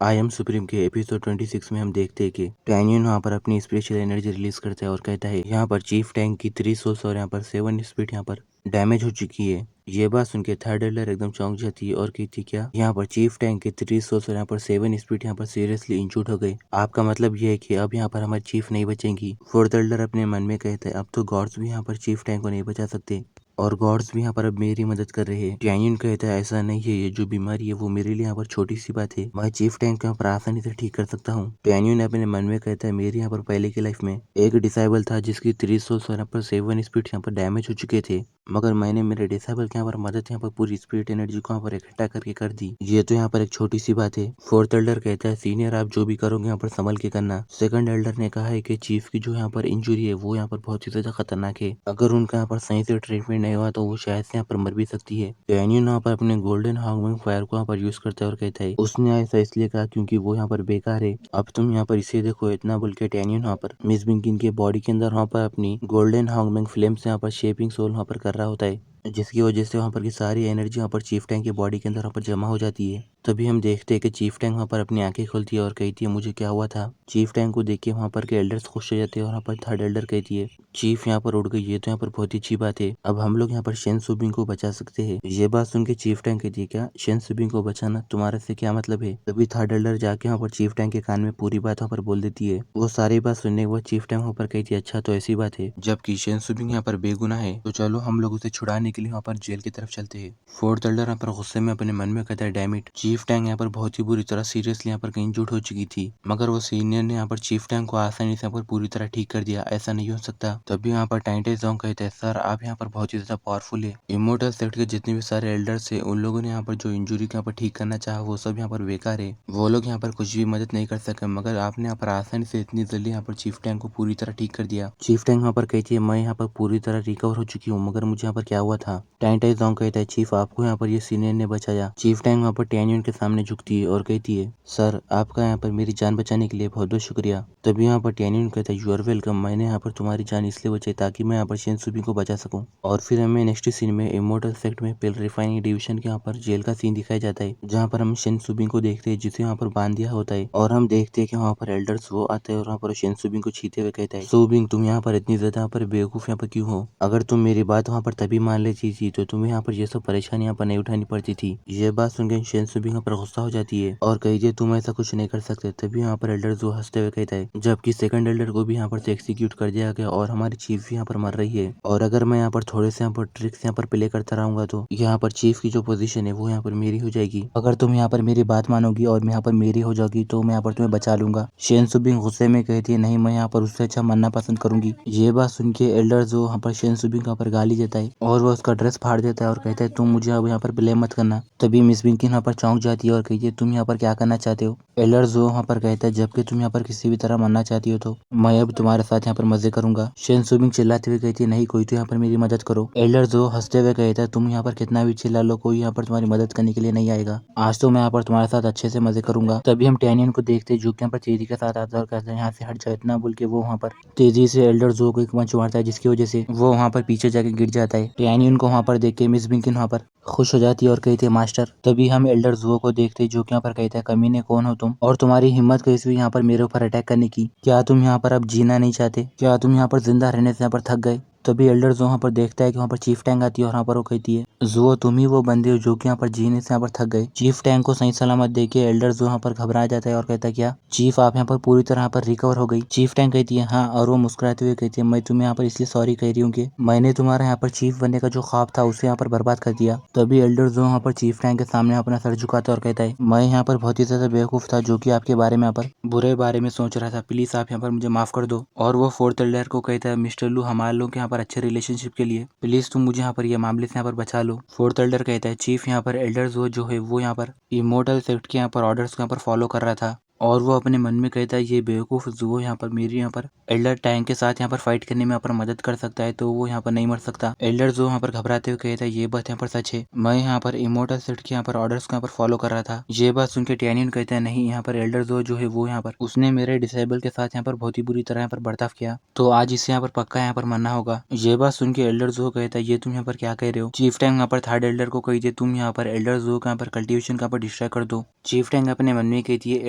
I am supreme के episode 26 में हम देखते हैं कि टैनियन यहाँ पर अपनी स्पेशल एनर्जी रिलीज करता है और कहता है यहाँ पर चीफ टैंक की 3 सोल्स और यहाँ पर 7 स्पीड यहाँ पर डैमेज हो चुकी है। ये बात सुन के थर्ड एल्डर एकदम चौंक जाती है और कहती क्या यहाँ पर चीफ टैंक के 3 सोल्स और यहाँ पर 7 स्पीड यहाँ पर सीरियसली इंजूर्ड हो गए। आपका मतलब ये है कि अब यहाँ पर हमारी चीफ नहीं बचेंगी। फोर्थ एल्डर अपने मन में कहता है अब तो गॉड्स भी यहाँ पर चीफ टैंक को नहीं बचा सकते और गॉड्स भी यहाँ पर अब मेरी मदद कर रहे हैं। टैनियन कहता है ऐसा नहीं है, ये जो बीमारी है वो मेरे लिए यहाँ पर छोटी सी बात है, मैं चीफ टैंक को यहाँ पर आसानी से ठीक कर सकता हूँ। टैनियन अपने मन में कहता है मेरे यहाँ पर पहले की लाइफ में एक डिसाइबल था जिसकी 3 सोल्स और यहाँ पर 7 स्पीड यहाँ पर डैमेज हो चुके थे, मगर मैंने मेरे डिसाइबल के यहाँ पर मदद यहाँ पर पूरी स्पिरिट एनर्जी को यहाँ पर इकट्ठा करके कर दी। ये तो यहाँ पर एक छोटी सी बात है। फोर्थ एल्डर कहता है सीनियर आप जो भी करोगे यहाँ पर संभल के करना। सेकंड एल्डर ने कहा है कि चीफ की जो यहाँ पर इंजुरी है वो यहाँ पर बहुत ही ज्यादा खतरनाक है, अगर उनका यहाँ पर सही से ट्रीटमेंट नहीं हुआ तो वो शायद से यहाँ पर मर भी सकती है। डैनियल यहाँ पर अपने गोल्डन हार्मोन फायर को यहाँ पर यूज करता है और कहता है उसने ऐसा इसलिए कहा क्योंकि वो यहाँ पर बेकार है, अब तुम यहाँ पर इसे देखो। इतना बोल के डैनियल यहाँ पर मिस बिंकिन के बॉडी के अंदर वहाँ पर अपनी गोल्डन हार्मोन फ्लेम से यहाँ पर शेपिंग सोल वहाँ पर कर रहा होता है, जिसकी वजह से वहाँ पर की सारी एनर्जी वहाँ पर चीफ टैंक के बॉडी के अंदर वहाँ पर जमा हो जाती है। तभी हम देखते हैं कि चीफ टैंक वहाँ पर अपनी आंखें खोलती है और कहती है मुझे क्या हुआ था। चीफ टैंक को देख के वहाँ पर के एल्डर्स खुश हो जाते हैं और वहाँ पर थर्ड एल्डर कहती है चीफ यहाँ पर उड़ गई, ये तो यहाँ पर बहुत ही अच्छी बात है, अब हम लोग यहाँ पर शेन सुबिंग को बचा सकते हैं। ये बात सुन के चीफ टैंक कहती है क्या शेन सुबिंग को बचाना तुम्हारे से क्या मतलब है। तभी थर्ड एल्डर जाके वहाँ पर चीफ टैंक के कान में पूरी बात वहाँ पर बोल देती है। वो सारी बात सुनने के बाद चीफ टैंक वहाँ पर कहती है अच्छा तो ऐसी बात है, जबकि शेन सुबिंग यहाँ पर बेगुनाह है तो चलो हम लोग उसे छुड़ाने के लिए वहाँ पर जेल की तरफ चलते हैं। फोर्थ एल्डर यहाँ पर गुस्से में अपने मन में कहता है डैम इट, चीफ टैंक यहाँ पर बहुत ही बुरी तरह सीरियसली यहाँ पर कहीं इंजर्ड हो चुकी थी, मगर वो सीनियर ने यहाँ पर चीफ टैंक को आसानी से यहाँ पर पूरी तरह ठीक कर दिया, ऐसा नहीं हो सकता। तभी यहाँ पर टाइटे जोंग कहते हैं सर आप यहाँ पर बहुत ही ज्यादा पावरफुल है, इमोर्टल सेक्ट के जितने भी सारे एल्डर्स है उन लोगों ने यहाँ पर जो इंजुरी को यहाँ पर ठीक करना चाहा वो सब यहाँ पर बेकार है, वो लोग यहाँ पर कुछ भी मदद नहीं कर सके, मगर आपने यहाँ पर आसानी से इतनी जल्दी यहाँ पर चीफ टैंक को पूरी तरह ठीक कर दिया। चीफ टैंक यहाँ पर कहती है मैं यहाँ पर पूरी तरह रिकवर हो चुकी हूँ, मगर मुझे यहाँ पर क्या हुआ था। टाइटे जोंग कहता है चीफ आपको यहाँ पर ये सीनियर ने बचाया। चीफ टैंक वहाँ पर टैनियन के सामने झुकती है और कहती है सर आपका यहाँ पर मेरी जान बचाने के लिए बहुत बहुत शुक्रिया। तभी यहाँ पर टैनियन कहता है यू आर वेलकम, मैंने यहाँ पर तुम्हारी जान इसलिए बचाई ताकि मैं यहाँ पर शेन सुबी को बचा सकूं। और फिर हमें नेक्स्ट सीन में इमोर्टल सेक्ट में पेल रिफाइनिंग डिवीजन के यहाँ पर जेल का सीन दिखाया जाता है, जहाँ पर हम शेन सुबी को देखते हैं जिसे यहाँ पर बांध दिया होता है, और हम देखते हैं कि वहाँ पर एल्डर्स वो आते हैं और वहाँ पर शेन सुबी को छीते हुए कहता है सुबिंग तुम यहाँ पर इतनी ज्यादा यहाँ पर बेवकूफ यहाँ पर क्यों हो, अगर तुम मेरी बात वहाँ पर तभी मान लेती थी तो तुम्हें यहाँ पर ये सब परेशानी यहाँ पर नहीं उठानी पड़ती थी। ये बात सुनकर शेन सुबिंग यहाँ पर गुस्सा हो जाती है और कहती है तुम ऐसा कुछ नहीं कर सकते। तभी यहाँ पर एल्डर जो हंसते हुए कहता है जबकि सेकंड एल्डर को भी यहाँ पर से एक्सिक्यूट कर दिया गया और हमारी चीफ भी यहाँ पर मर रही है, और अगर मैं यहाँ पर थोड़े से यहाँ पर ट्रिक्स यहाँ पर प्ले करता रहूंगा तो यहाँ पर चीफ की जो पोजीशन है वो यहाँ पर मेरी हो जाएगी, अगर तुम यहाँ पर मेरी बात मानोगी और मैं यहाँ पर मेरी हो जाओगी तो मैं यहाँ पर तुम्हें बचा लूंगा। शेन सुबिंग गुस्से में कहती है नहीं मैं यहाँ पर उससे अच्छा मरना पसंद करूंगी। ये बात सुन के एल्डर जो यहाँ पर शेन सुबिंग यहाँ पर गाली देता है और वो उसका ड्रेस फाड़ देता है और कहता है तुम मुझे अब यहाँ पर ब्लेम मत करना। तभी मिस बिंकिन यहाँ पर चौंक जाती है और कहती है तुम यहाँ पर क्या करना चाहते हो। एल्डर जो यहाँ पर कहता है जबकि तुम यहाँ पर किसी भी तरह मरना चाहती हो तो मैं अब तुम्हारे साथ यहाँ पर मजे करूंगा। शेन सुबिंग चिल्लाते हुए कहती है नहीं कोई तो यहाँ पर मेरी मदद करो। एल्डर जो हंसते हुए कहता है तुम यहाँ पर कितना भी चिल्ला लो कोई यहाँ पर तुम्हारी मदद करने के लिए नहीं आएगा, आज तो मैं यहाँ पर तुम्हारे साथ अच्छे से मजे करूंगा। तभी हम टैनियन को देखते हैं जो कि यहाँ पर तेजी के साथ आता है और कहते हैं यहाँ से हट जाए, इतना बोल के वो वहाँ पर तेजी से एल्डर जो को एक पंच मारता है जिसकी वजह से वो वहाँ पर पीछे जाके गिर जाता है। टैनियन को वहाँ पर देख के मिस बिंकिन वहाँ पर खुश हो जाती है और कहती है मास्टर। तभी हम एल्डर जुओ को देखते हैं जो कि यहाँ पर कहता है कमीने कौन हो तुम और तुम्हारी हिम्मत कैसी हुई यहाँ पर मेरे ऊपर अटैक करने की, क्या तुम यहाँ पर अब जीना नहीं चाहते, क्या तुम यहाँ पर जिंदा रहने से यहाँ पर थक गए। तभी एल्डर जो वहाँ पर देखता है कि वहाँ पर चीफ टैंक आती है और वहाँ पर वो कहती है जुओ तुम ही वो बंदे हो जो कि यहाँ पर जीने से यहाँ पर थक गए। चीफ टैंक को सही सलामत देख के एल्डर जो वहाँ पर घबरा जाता है और कहता है क्या चीफ आप यहाँ पर पूरी तरह यहाँ पर रिकवर हो गई। चीफ टैंक कहती है हाँ, और वो मुस्कुराते हुए कहती है मैं तुम्हें यहाँ पर इसलिए सॉरी कह रही हूँ कि मैंने तुम्हारा यहाँ पर चीफ बनने का जो ख्वाब था उसे यहाँ पर बर्बाद कर दिया। तभी एल्डर जो वहाँ पर चीफ टैंक के सामने अपना सर झुकाता है और कहता है मैं यहाँ पर बहुत ही ज्यादा बेवकूफ था जो कि आपके बारे में यहाँ पर बुरे बारे में सोच रहा था, प्लीज आप यहाँ पर मुझे माफ कर दो। और वो फोर्थ एल्डर को कहता है मिस्टर लू हमारे लोग यहाँ पर अच्छे रिलेशनशिप के लिए प्लीज तुम मुझे यहाँ पर ये मामले से यहाँ पर बचा लो। फोर्थ एल्डर कहता है चीफ यहाँ पर एल्डर जो है वो यहाँ पर इमोर्टल सेक्ट के यहाँ पर ऑर्डर्स को यहाँ पर फॉलो कर रहा था और वो अपने मन में कहता है ये बेवकूफ़ जो यहाँ पर मेरी यहाँ पर एल्डर टैंक के साथ यहाँ पर फाइट करने में यहाँ पर मदद कर सकता है, तो वो यहाँ पर नहीं मर सकता। एल्डर जो यहाँ पर घबराते हुए कहता है ये बात यहाँ पर सच है, मैं यहाँ पर इमोर्टल सेट के यहाँ पर ऑर्डर्स को यहाँ पर फॉलो कर रहा था। ये बात सुन के टैनियन कहता है नहीं, यहाँ पर एल्डर जो है वो यहाँ पर उसने मेरे डिसेबल के साथ यहाँ पर बहुत ही बुरी तरह यहाँ पर बर्ताव किया, तो आज इसे यहाँ पर पक्का यहाँ पर मरना होगा। ये बात सुन के एल्डर जो कहता है ये तुम यहाँ पर क्या कह रहे हो। चीफ टैंक यहाँ पर थर्ड एल्डर को कही थी तुम यहाँ पर एल्डर जो का यहाँ पर कल्टीवेशन का यहाँ पर डिस्ट्रॉय कर दो। चीफ टैंक अपने मन में कहती है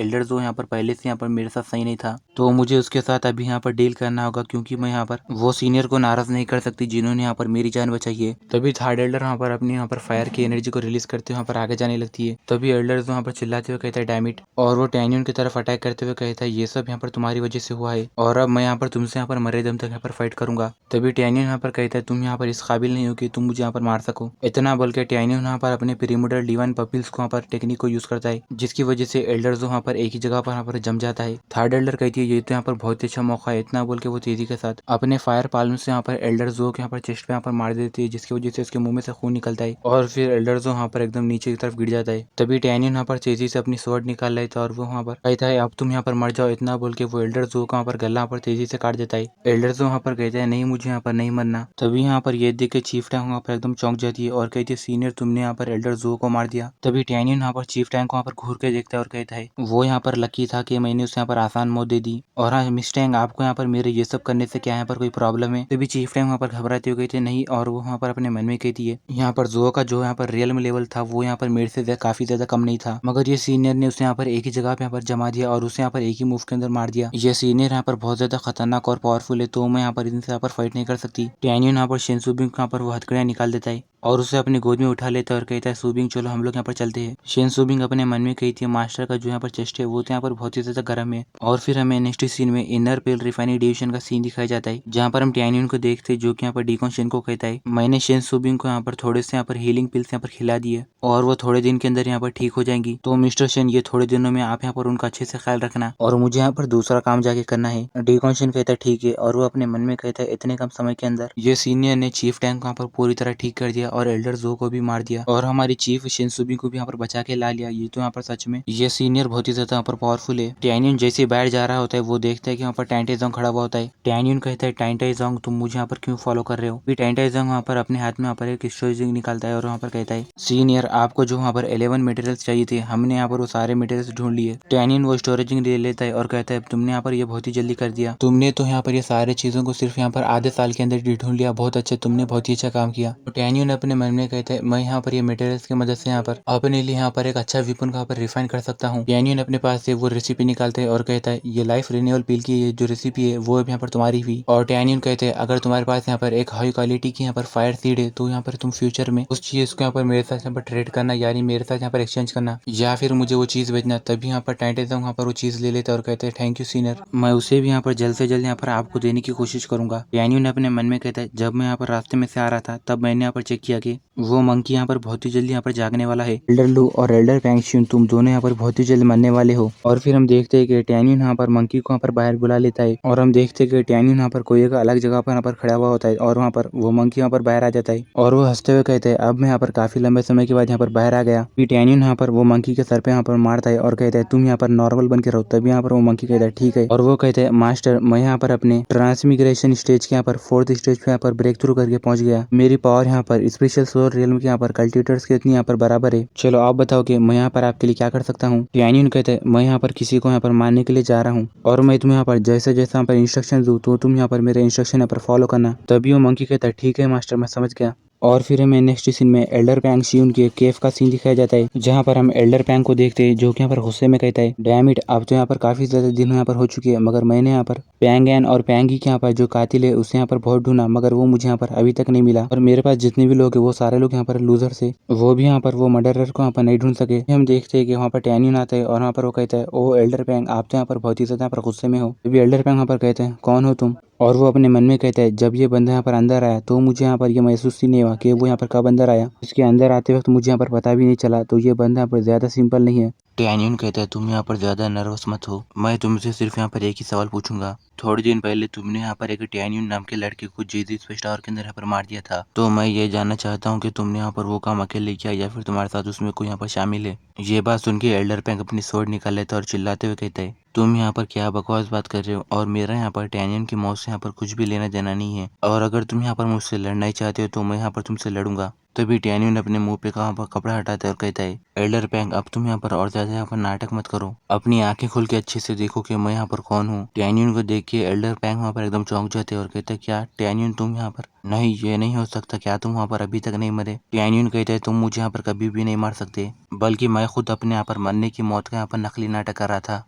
एल्डर जो यहाँ पर पहले से यहाँ पर मेरे साथ सही नहीं था, तो मुझे उसके साथ अभी यहाँ पर डील करना होगा, क्योंकि मैं यहाँ पर वो सीनियर को नाराज नहीं कर सकती जिन्होंने यहाँ पर मेरी जान बचाई है। तभी थर्ड एल्डर यहाँ पर अपनी यहाँ पर फायर की एनर्जी को रिलीज करते हुए यहाँ पर आगे जाने लगती है। तभी एल्डर जो यहाँ पर चिल्लाते हुए कहता है डैम इट, और वो टैनियन की तरफ अटैक करते हुए कहता है ये सब यहाँ पर तुम्हारी वजह से हुआ है और अब मैं यहाँ पर तुमसे यहाँ पर मरे दम तक यहाँ पर फाइट करूंगा। तभी टैनियन यहाँ पर कहता है तुम यहाँ पर इस काबिल नहीं हो कि तुम मुझे यहाँ पर मार सको। इतना बोल के टैनियन यहाँ पर अपने पिरीमिडल डिवाइन पपिल्स को यहाँ पर टेक्निक को यूज करता है, जिसकी वजह से एल्डर जो यहाँ पर एक ही जगह पर यहाँ पर जम जाता है। थर्ड एल्डर कहती है ये तो यहाँ पर बहुत ही अच्छा मौका है। इतना बोल के वो तेजी के साथ अपने फायर पाल्म से यहाँ पर एल्डर जो के यहाँ पर चेस्ट पे यहाँ पर मार देती है, जिसकी वजह से उसके मुंह में से खून निकलता है और फिर एल्डर जो यहाँ पर एकदम नीचे की तरफ गिर जाता है। तभी टैनियन यहाँ पर तेजी से अपनी स्वॉर्ड निकाल लेता है और वो वहाँ पर कहता है अब तुम यहाँ पर मर जाओ। इतना बोल के वो एल्डर जो का यहाँ पर गला पर तेजी से काट देता है। एल्डर जो यहाँ पर कहता है नहीं मुझे यहाँ पर नहीं मरना। तभी यहाँ पर ये देख के चीफ टैंक वहाँ पर एकदम चौंक जाती है और कहती है सीनियर तुमने यहाँ पर एल्डर जो को मार दिया। तभी टैनियन यहाँ पर चीफ टैंक को यहाँ पर घूर के देखता है और कहता है वो यहाँ पर लकी था कि मैंने उसे यहाँ पर आसान मौत दे दी, और हाँ मिस टैंक आपको यहाँ पर मेरे ये सब करने से क्या यहाँ पर कोई प्रॉब्लम है। तभी चीफ टैंक वहाँ पर घबराते हुए कहते नहीं, और वो वहाँ पर अपने मन में कहती है यहाँ पर जो का जो यहाँ पर रियल में लेवल था वो यहाँ पर मेरे से काफी ज्यादा कम नहीं था, मगर ये सीनियर ने उसे यहाँ पर एक ही जगह पे यहाँ पर जमा दिया और उसे यहाँ पर एक ही मूव के अंदर मार दिया। ये सीनियर यहाँ पर बहुत ज्यादा खतरनाक और पावरफुल है, तो मैं यहाँ पर इनसे यहाँ पर फाइट नहीं कर सकती। टैनियन यहाँ पर शिनसुबिंग यहाँ पर वो हथकड़ियाँ निकाल देता है और उसे अपनी गोद में उठा लेता है और कहता है सुबिंग चलो हम लोग यहाँ पर चलते हैं। शिनसुबिंग अपने मन में कहती है मास्टर का जो यहाँ पर चेस्ट है वो तो यहाँ पर बहुत ही ज्यादा गर्म है। और फिर हमें नेक्स्ट सीन में इनर पेल रिफाइनरी डिवीजन का सीन दिखाया जाता है, जहाँ पर हम टैनियन को देखते हैं जो कि यहाँ पर डीकॉन शेन को कहता है मैंने शिनसुबिंग को यहाँ पर थोड़े से यहाँ पर हीलिंग पिल्स यहाँ पर खिला दिए और वो थोड़े दिन के अंदर यहाँ पर ठीक हो जाएंगी, तो मिस्टर शेन ये थोड़े दिनों में आप यहाँ पर उनका अच्छे से ख्याल रखना और मुझे यहाँ पर दूसरा काम जाके करना है। डीकॉन शेन कहता है ठीक है, और वो अपने मन में कहता है इतने कम समय के अंदर ये सीनियर ने चीफ टैंक को यहाँ पर पूरी तरह ठीक कर दिया और एल्डर जो को भी मार दिया और हमारी चीफ शिनसुबिंग को भी यहाँ पर बचा के ला लिया। ये तो यहाँ पर सच में ये सीनियर बहुत ही ज्यादा यहाँ पर पावरफुल है। टैनियन जैसे बाहर जा रहा होता है वो देखता है कि यहाँ पर टाइंटाइजोंग खड़ा हुआ होता है। टैनियन कहता है टाइंटाइजोंग तुम मुझे यहाँ पर क्यों फॉलो कर रहे हो। फिर टाइंटाइजोंग वहाँ पर अपने हाथ में यहाँ पर एक स्टोरेजिंग निकालता है और वहाँ पर कहता है सीनियर आपको जो वहाँ पर 11 मटेरियल्स चाहिए थे हमने यहाँ पर वो सारे मटेरियल्स ढूंढ लिए। टैनियन वो स्टोरेजिंग ले लेता है और कहता है तुमने यहाँ पर ये बहुत ही जल्दी कर दिया, तुमने तो यहाँ पर ये सारे चीजों को सिर्फ यहाँ पर आधे साल के अंदर ढूंढ लिया, बहुत अच्छा तुमने बहुत ही अच्छा काम किया। तो टैनियन अपने मन में कहता है मैं यहाँ पर ये मटेरियल्स की मदद से यहाँ पर अपने लिए यहाँ पर एक अच्छा वेपन का यहाँ पर रिफाइन कर सकता हूँ। टैनियन अपने पास से वो रेसिपी निकालते हैं और कहता है ये लाइफ रिन्यूअल पील की ये जो रेसिपी है वो यहाँ पर तुम्हारी हुई। और टैनियन कहते हैं अगर तुम्हारे पास यहाँ पर एक हाई क्वालिटी की यहाँ पर फायर सीड है तो यहाँ पर तुम फ्यूचर में उस चीज को यहाँ पर मेरे साथ यहाँ पर ट्रेड करना, यानी मेरे साथ यहाँ पर एक्सचेंज करना या फिर मुझे वो चीज बेचना। तभी यहाँ पर टाइंटाइजोंग वहाँ पर वो चीज ले लेते और कहते हैं थैंक यू सीनियर, मैं उसे भी यहाँ पर जल्द से जल्द यहाँ पर आपको देने की कोशिश करूंगा। टैनियन अपने मन में कहता है जब मैं यहाँ पर रास्ते में से आ रहा था तब मैंने यहाँ पर चेक किया कि वो मंकी यहाँ पर बहुत ही जल्दी यहाँ पर जागने वाला है। एल्डर लू और एल्डर पैंगशिन तुम दोनों यहाँ पर बहुत ही जल्द मरने वाले हो। और फिर हम देखते हैं कि टैनियन यहाँ पर मंकी को यहाँ पर बाहर बुला लेता है और हम देखते हैं कि टैनियन यहाँ पर कोई एक अलग जगह पर यहाँ पर खड़ा हुआ होता है और वहाँ पर वो मंकी यहाँ पर बाहर आ जाता है और वो हंसते हुए कहते हैं अब मैं यहाँ पर काफी लंबे समय के बाद यहाँ पर बाहर आ गया। फिर टैनियन यहाँ पर वो मंकी के सर पे यहाँ पर मारता है और कहता है तुम यहाँ पर नॉर्मल बन के रहो। तभी यहाँ पर वो मंकी कहता है ठीक है, और वो कहते हैं मास्टर मैं यहाँ पर अपने ट्रांसमिग्रेशन स्टेज के यहाँ पर 4th स्टेज पे यहाँ पर ब्रेक थ्रू करके पहुंच गया। मेरी पावर यहाँ पर स्पेशल सोल रियल्म के यहाँ पर कल्टिवेटर्स के इतनी यहाँ पर बराबर है। चलो आप बताओ कि मैं यहाँ पर आपके लिए क्या कर सकता हूँ। टैनियन कहते हैं मैं यहाँ पर किसी को यहाँ पर मारने के लिए जा रहा हूँ और मैं तुम्हें यहाँ पर जैसे जैसे यहाँ पर इंस्ट्रक्शन दूँ तो तुम यहाँ पर मेरे इंस्ट्रक्शन यहाँ पर फॉलो करना। तभी वो मंकी कहता है ठीक है मास्टर मैं समझ गया। और फिर हमें नेक्स्ट सीन में एल्डर पैंगशिन के केव का सीन दिखाया जाता है, जहाँ पर हम एल्डर पैंग को देखते हैं जो कि यहाँ पर गुस्से में कहता है डैम इट अब तो यहाँ पर काफी ज्यादा दिन यहाँ पर हो चुके हैं, मगर मैंने यहाँ पर पैंगैन और पैंगी के यहाँ पर जो कातिल है उसे यहाँ पर बहुत ढूंढा मगर वो मुझे यहाँ पर अभी तक नहीं मिला, और मेरे पास जितने भी लोग है वो सारे लोग यहाँ पर लूजर से वो भी यहाँ पर वो मर्डरर को यहाँ पर नहीं ढूंढ सके। हम देखते हैं कि वहाँ पर टैनियन आता है और वहाँ पर वो कहता है ओ एल्डर पैंग आप तो यहाँ पर बहुत ही ज्यादा यहाँ पर गुस्से में हो। तभी एल्डर पैंग यहाँ पर कहते हैं कौन हो तुम, और वो अपने मन में कहता है जब ये बंदा यहाँ पर अंदर आया तो मुझे यहाँ पर ये महसूस ही नहीं हुआ कि वो यहाँ पर कब अंदर आया। इसके अंदर आते वक्त मुझे यहाँ पर पता भी नहीं चला, तो ये बंदा यहाँ पर ज्यादा सिंपल नहीं है। टैन्यून कहता है तुम यहाँ पर ज्यादा नर्वस मत हो, मैं तुमसे सिर्फ यहाँ पर एक ही सवाल पूछूंगा। थोड़े दिन पहले तुमने यहाँ पर एक टैन्यून नाम के लड़के को जेजी स्टार के अंदर यहाँ पर मार दिया था, तो मैं ये जानना चाहता हूँ कि तुमने यहाँ पर वो काम अकेले किया या फिर तुम्हारे साथ उसमें कोई यहाँ पर शामिल है। ये बात सुन के एल्डर पैंक अपनी स्वord निकाल लेता है और चिल्लाते हुए कहता है तुम यहाँ पर क्या बकवास बात कर रहे हो, और मेरा यहाँ पर टैनियन की मौत से यहाँ पर कुछ भी लेना देना नहीं है, और अगर तुम यहाँ पर मुझसे लड़ना ही चाहते हो तो मैं यहाँ पर तुमसे लड़ूंगा। तभी टैनियन अपने मुंह पे कहाँ पर कपड़ा हटाता है और कहता है एल्डर पैंक अब तुम यहाँ पर और ज्यादा यहाँ पर नाटक मत करो, अपनी आंखें खोल के अच्छे से देखो कि मैं यहाँ पर कौन हूँ। टैनियन को देख के एल्डर पैंक वहाँ पर एकदम चौंक जाते हैं और कहते हैं क्या टैनियन तुम यहाँ पर, नहीं ये नहीं हो सकता, क्या तुम वहाँ पर अभी तक नहीं मरे। टैनियन कहते हैं तुम मुझे यहाँ पर कभी भी नहीं मार सकते, बल्कि मैं खुद अपने यहाँ पर मरने की मौत का यहाँ पर नकली नाटक कर रहा था।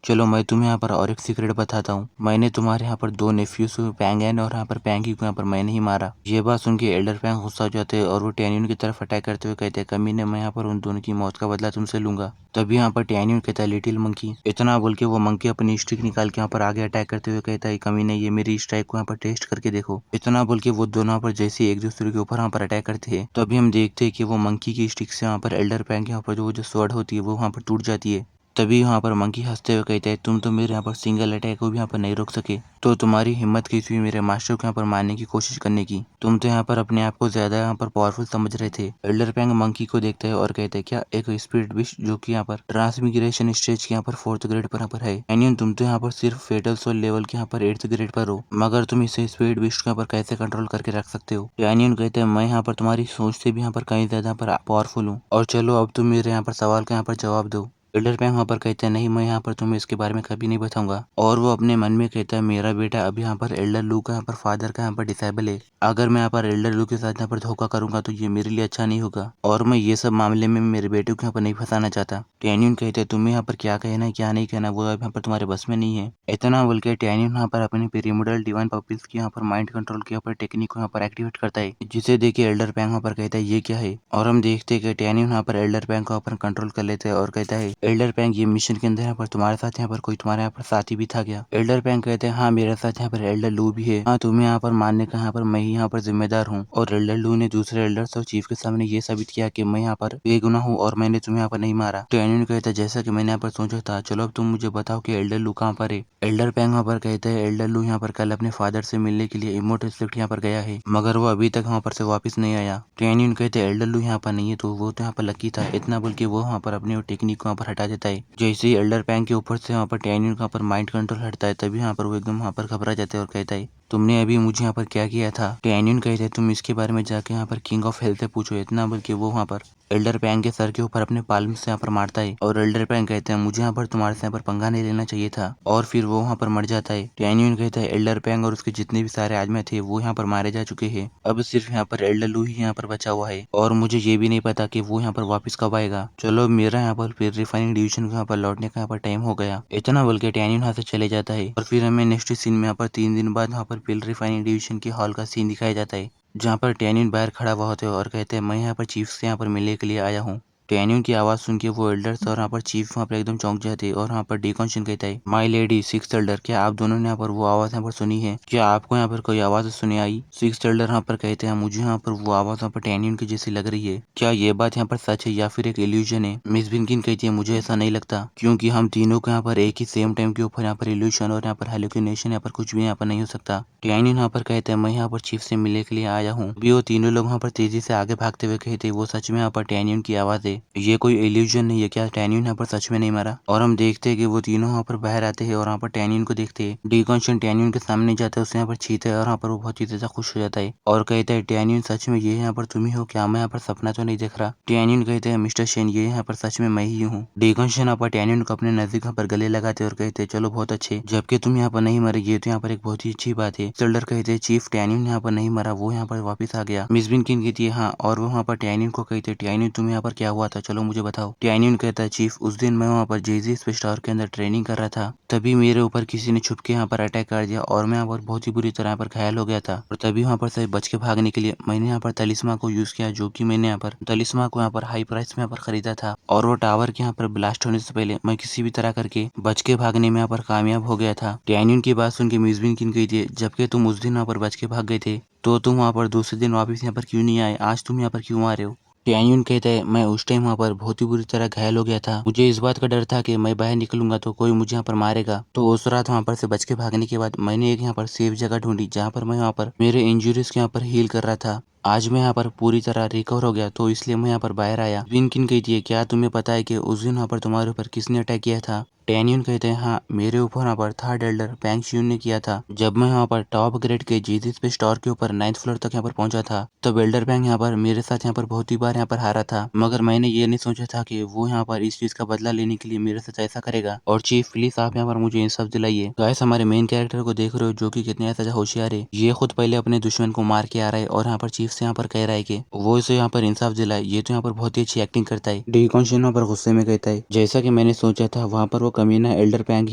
चलो मैं तुम्हें यहाँ पर और एक सीक्रेट बताता हूँ, मैंने तुम्हारे यहाँ पर दो नेफ्यूज पैंगेन और यहाँ पर पैंगी को यहाँ पर मैंने ही मारा। ये बात सुन के एल्डर पैंग गुस्सा हो जाते हैं और वो टैनियन की तरफ अटैक करते हुए कहते हैं कमीने मैं यहाँ पर उन दोनों की मौत का बदला तुमसे लूंगा। तभी यहाँ पर टैनियन कहता है लिटिल मंकी, इतना बोल के वो मंकी अपनी स्टिक निकाल के यहाँ पर आगे अटैक करते हुए कहता है कमीने ये मेरी स्ट्राइक को यहाँ पर टेस्ट करके देखो। इतना बोल के वो दोनों यहाँ पर जैसे एक दूसरे के ऊपर यहाँ पर अटैक करते हैं, तभी हम देखते हैं कि वो मंकी की स्टिक से यहाँ पर एल्डर पैंग यहाँ पर जो स्वॉर्ड होती है वो वहाँ पर टूट जाती है। तभी वहाँ पर मंकी हंसते हुए कहते हैं तुम तो मेरे यहाँ पर सिंगल अटैक को भी यहाँ पर नहीं रोक सके, तो तुम्हारी हिम्मत कैसी हुई मेरे मास्टर को यहाँ पर मारने की कोशिश करने की, तुम तो यहाँ पर अपने आप को ज्यादा यहाँ पर पावरफुल समझ रहे थे। एल्डर पैंग मंकी को देखता है और कहते हैं क्या एक स्पिरिट विश जो कि यहाँ पर ट्रांसमिग्रेशन स्टेज के यहाँ पर 4th ग्रेड पर यहाँ पर है, एनियन तुम तो यहाँ पर सिर्फ फेटल सोल लेवल के यहाँ पर 8th ग्रेड पर हो, मगर तुम इसे स्पिरिट विश के यहाँ पर कैसे कंट्रोल करके रख सकते हो। एनियन कहते हैं मैं यहाँ पर तुम्हारी सोच से भी यहाँ पर कहीं ज्यादा पर पावरफुल हूँ, और चलो अब तुम मेरे यहाँ पर सवाल का यहाँ पर जवाब दो। एल्डर पैंग वहाँ पर कहते हैं नहीं मैं यहाँ पर तुम्हें इसके बारे में कभी नहीं बताऊंगा, और वो अपने मन में कहता है मेरा बेटा अभी यहाँ पर एल्डर लू का यहाँ पर फादर का यहाँ पर डिसेबल है, अगर मैं यहाँ पर एल्डर लू के साथ यहाँ पर धोखा करूंगा तो ये मेरे लिए अच्छा नहीं होगा, और मैं ये सब मामले में मेरे बेटे को यहाँ पर नहीं फंसाना चाहता। टैनियन कहते हैं तुम्हें यहाँ पर क्या कहना है क्या नहीं कहना वो अब यहाँ पर तुम्हारे बस में नहीं है। इतना बोल के टैनियन यहाँ पर अपने पिरामिडल डिवाइन पपिल्स की यहाँ पर माइंड कंट्रोल के यहाँ पर टेक्निक को यहाँ पर एक्टिवेट करता है, जिसे देखे एल्डर पैंग यहाँ पर कहता है ये क्या है, और हम देखते हैं कि टैनियन यहाँ पर एल्डर पैंग को यहाँ पर कंट्रोल कर लेते हैं और कहता है एल्डर पैंग ये मिशन के अंदर यहाँ पर तुम्हारे साथ यहाँ पर कोई तुम्हारे यहाँ पर साथी भी था क्या। एल्डर पैंग कहते हैं हाँ मेरे साथ यहाँ पर एल्डर लू भी है, हाँ तुम्हें यहाँ पर मारने का यहाँ पर मैं ही यहाँ पर जिम्मेदार हूँ, और एल्डर लू ने दूसरे एल्डर्स और चीफ के सामने ये साबित किया कि मैं यहाँ पर बेगुनाह हूँ और मैंने तुम्हें यहाँ पर नहीं मारा। टैनियन कहता है जैसा कि मैंने यहाँ पर सोचा था, चलो अब तुम मुझे बताओ कि एल्डर लू कहाँ पर है। एल्डर पैंग वहाँ पर कहते हैं एल्डर लू यहाँ पर कल अपने फादर से मिलने के लिए इमोर्टल स्पिरिट यहाँ पर गया है, मगर वो अभी तक वहाँ पर से वापस नहीं आया। टैनियन कहते हैं एल्डर लू यहाँ पर नहीं है तो वो तो यहाँ पर लकी था, इतना बोल के वो वहाँ पर अपनी टेक्निक को यहाँ पर हटा देता है। जैसे ही एल्डर पैंग के ऊपर से वहाँ पर टैनियन का पर माइंड कंट्रोल हटता है, तभी यहाँ पर वो एकदम वहाँ पर घबरा जाता है और कहता है तुमने अभी मुझे यहाँ पर क्या किया था। टैनियन कहते हैं तुम इसके बारे में जाके यहाँ पर किंग ऑफ हेल्थ से पूछो, इतना बोल के वो वहाँ पर एल्डर पैंग के सर के ऊपर अपने पाल्म से यहाँ पर मारता है, और एल्डर पैंग कहते हैं मुझे यहाँ पर तुम्हारे से यहाँ पर पंगा नहीं लेना चाहिए था, और फिर वो वहाँ पर मर जाता है। टैनियन कहता है एल्डर पैंग और उसके जितने भी सारे आदमी थे वो यहाँ पर मारे जा चुके हैं, अब सिर्फ यहाँ पर एल्डर लू ही यहाँ पर बचा हुआ है, और मुझे ये भी नहीं पता कि वो यहाँ पर वापस कब आएगा। चलो मेरा यहाँ पर फिर रिफाइनिंग डिवीजन को यहाँ पर लौटने का यहाँ पर टाइम हो गया। इतना बोल के टैनियन यहाँ से चले जाता है, और फिर हमें नेक्स्ट सीन में यहाँ पर 3 दिन बाद यहाँ पर फिर रिफाइनिंग डिवीजन के हॉल का सीन दिखाया जाता है, जहाँ पर टैनियन बाहर खड़ा हुआ होता है और कहते हैं मैं यहाँ पर चीफ से यहाँ पर मिलने के लिए आया हूँ। टैनियन की आवाज सुन के वो एल्डर्स और यहाँ पर चीफ वहाँ पर एकदम चौंक जाते हैं, और यहाँ पर डिकॉन्शन कहता है माय लेडी 6th एल्डर, क्या आप दोनों ने यहाँ पर वो आवाज यहाँ पर सुनी है, क्या आपको यहाँ पर कोई आवाज सुनी आई। 6th एल्डर यहाँ पर कहते हैं मुझे यहाँ पर वो आवाज यहाँ पर टैनियन की जैसी लग रही है, क्या ये बात यहाँ पर सच है या फिर एक इल्यूजन है। मिस बिनकिन कहती है मुझे ऐसा नहीं लगता, क्योंकि हम तीनों को यहाँ पर एक ही सेम टाइम के ऊपर यहाँ पर इल्यूशन और यहाँ पर हेलुसिनेशन यहाँ पर कुछ भी यहाँ पर नहीं हो सकता। टैनियन यहाँ पर कहते हैं मैं यहाँ पर चीफ से मिलने के लिए आया हूँ। अभी वो तीनों लोग यहाँ पर तेजी से आगे भागते हुए कहते हैं वो सच में यहाँ पर टैनियन की आवाज है, ये कोई इल्यूजन नहीं है, क्या टैनियन यहाँ पर सच में नहीं मरा। और हम देखते हैं कि वो तीनों यहाँ पर बाहर आते हैं और यहाँ पर टैनियन को देखते हैं। डिकॉन्शन टैनियन के सामने जाता है, उसे यहाँ पर छीता है और यहाँ पर वो बहुत ही ज्यादा खुश हो जाता है और कहता है टैनियन सच में ये यहाँ पर तुम ही हो क्या, मैं यहाँ पर सपना तो नहीं देख रहा। टैनियन कहते हैं मिस्टर शेन ये यहाँ पर सच में मैं ही हूँ। डिकॉन्शन यहाँ पर टैनियन को अपने नजदीक यहाँ पर गले लगाते और कहते चलो बहुत अच्छे, जबकि तुम यहाँ पर नहीं मरे ये तो यहाँ पर एक बहुत ही अच्छी बात है। सोल्डर कहते चीफ टैनियन यहाँ पर नहीं मरा, वो यहाँ पर वापस आ गया। मिस बिनकिन कहती है हाँ, और वो वहाँ पर टैनियन को कहते टैनियन तुम यहाँ पर क्या हुआ था, चलो मुझे बताओ। टैनियन कहता है चीफ उस दिन मैं वहाँ पर जेजी स्टार के अंदर ट्रेनिंग कर रहा था, तभी मेरे ऊपर किसी ने छुप के यहाँ पर अटैक कर दिया और मैं यहाँ पर बहुत ही बुरी तरह पर घायल हो गया था, और तभी वहाँ पर से बच के भागने के लिए मैंने यहाँ पर तलिस्मा को यूज किया, जो कि मैंने यहाँ पर तलिस्मा को यहाँ पर हाई प्राइस में यहाँ पर खरीदा था, और वो टावर के यहाँ पर ब्लास्ट होने से पहले मैं किसी भी तरह करके बच के भागने में यहाँ पर कामयाब हो गया था। टैनियन की बात सुन के मिस बिनकिन कहती है जबकि तुम उस दिन यहाँ पर बच के भाग गए थे तो तुम वहाँ पर दूसरे दिन वापस यहाँ पर क्यों नहीं आए, आज तुम यहाँ पर क्यों आ रहे हो। टैन्यून कहता है मैं उस टाइम वहाँ पर बहुत ही बुरी तरह घायल हो गया था। मुझे इस बात का डर था कि मैं बाहर निकलूंगा तो कोई मुझे यहाँ पर मारेगा। तो उस रात वहाँ पर से बच के भागने के बाद मैंने एक यहाँ पर सेफ जगह ढूंढी जहाँ पर मैं यहाँ पर मेरे इंजुरीज के यहाँ पर हील कर रहा था। आज मैं यहाँ पर पूरी तरह रिकवर हो गया तो इसलिए मैं यहाँ पर बाहर आया। विनकिन कहती है क्या तुम्हें पता है कि उस दिन वहाँ पर तुम्हारे ऊपर किसने अटैक किया था? टैन्यून कहते हैं हाँ मेरे ऊपर वहाँ पर थर्ड एल्डर पैंग शियून ने किया था। जब मैं यहाँ पर टॉप ग्रेड के जीजी स्पेस स्टोर के ऊपर 9th फ्लोर तक यहाँ पर पहुंचा था तब एल्डर पैंग यहाँ पर मेरे साथ यहाँ पर बहुत ही बार यहाँ पर हारा था, मगर मैंने ये नहीं सोचा था कि वो यहाँ पर इस चीज का बदला लेने के लिए मेरे साथ ऐसा करेगा। और चीफ प्लीज आप यहाँ पर मुझे इंसाफ दिलाइए। गाइस हमारे मेन कैरेक्टर को देख रहे हो जो कि कितने ज्यादा होशियार है। ये खुद पहले अपने दुश्मन को मार के आ रहा है और यहाँ पर चीफ से यहाँ पर कह रहा है कि वो इसे यहाँ पर इंसाफ दिलाए। ये तो यहाँ पर बहुत ही अच्छी एक्टिंग करता है। डीकॉन्शन यहाँ पर गुस्से में कहता है जैसा कि मैंने सोचा था वहाँ पर वो कमीना एल्डर पैंग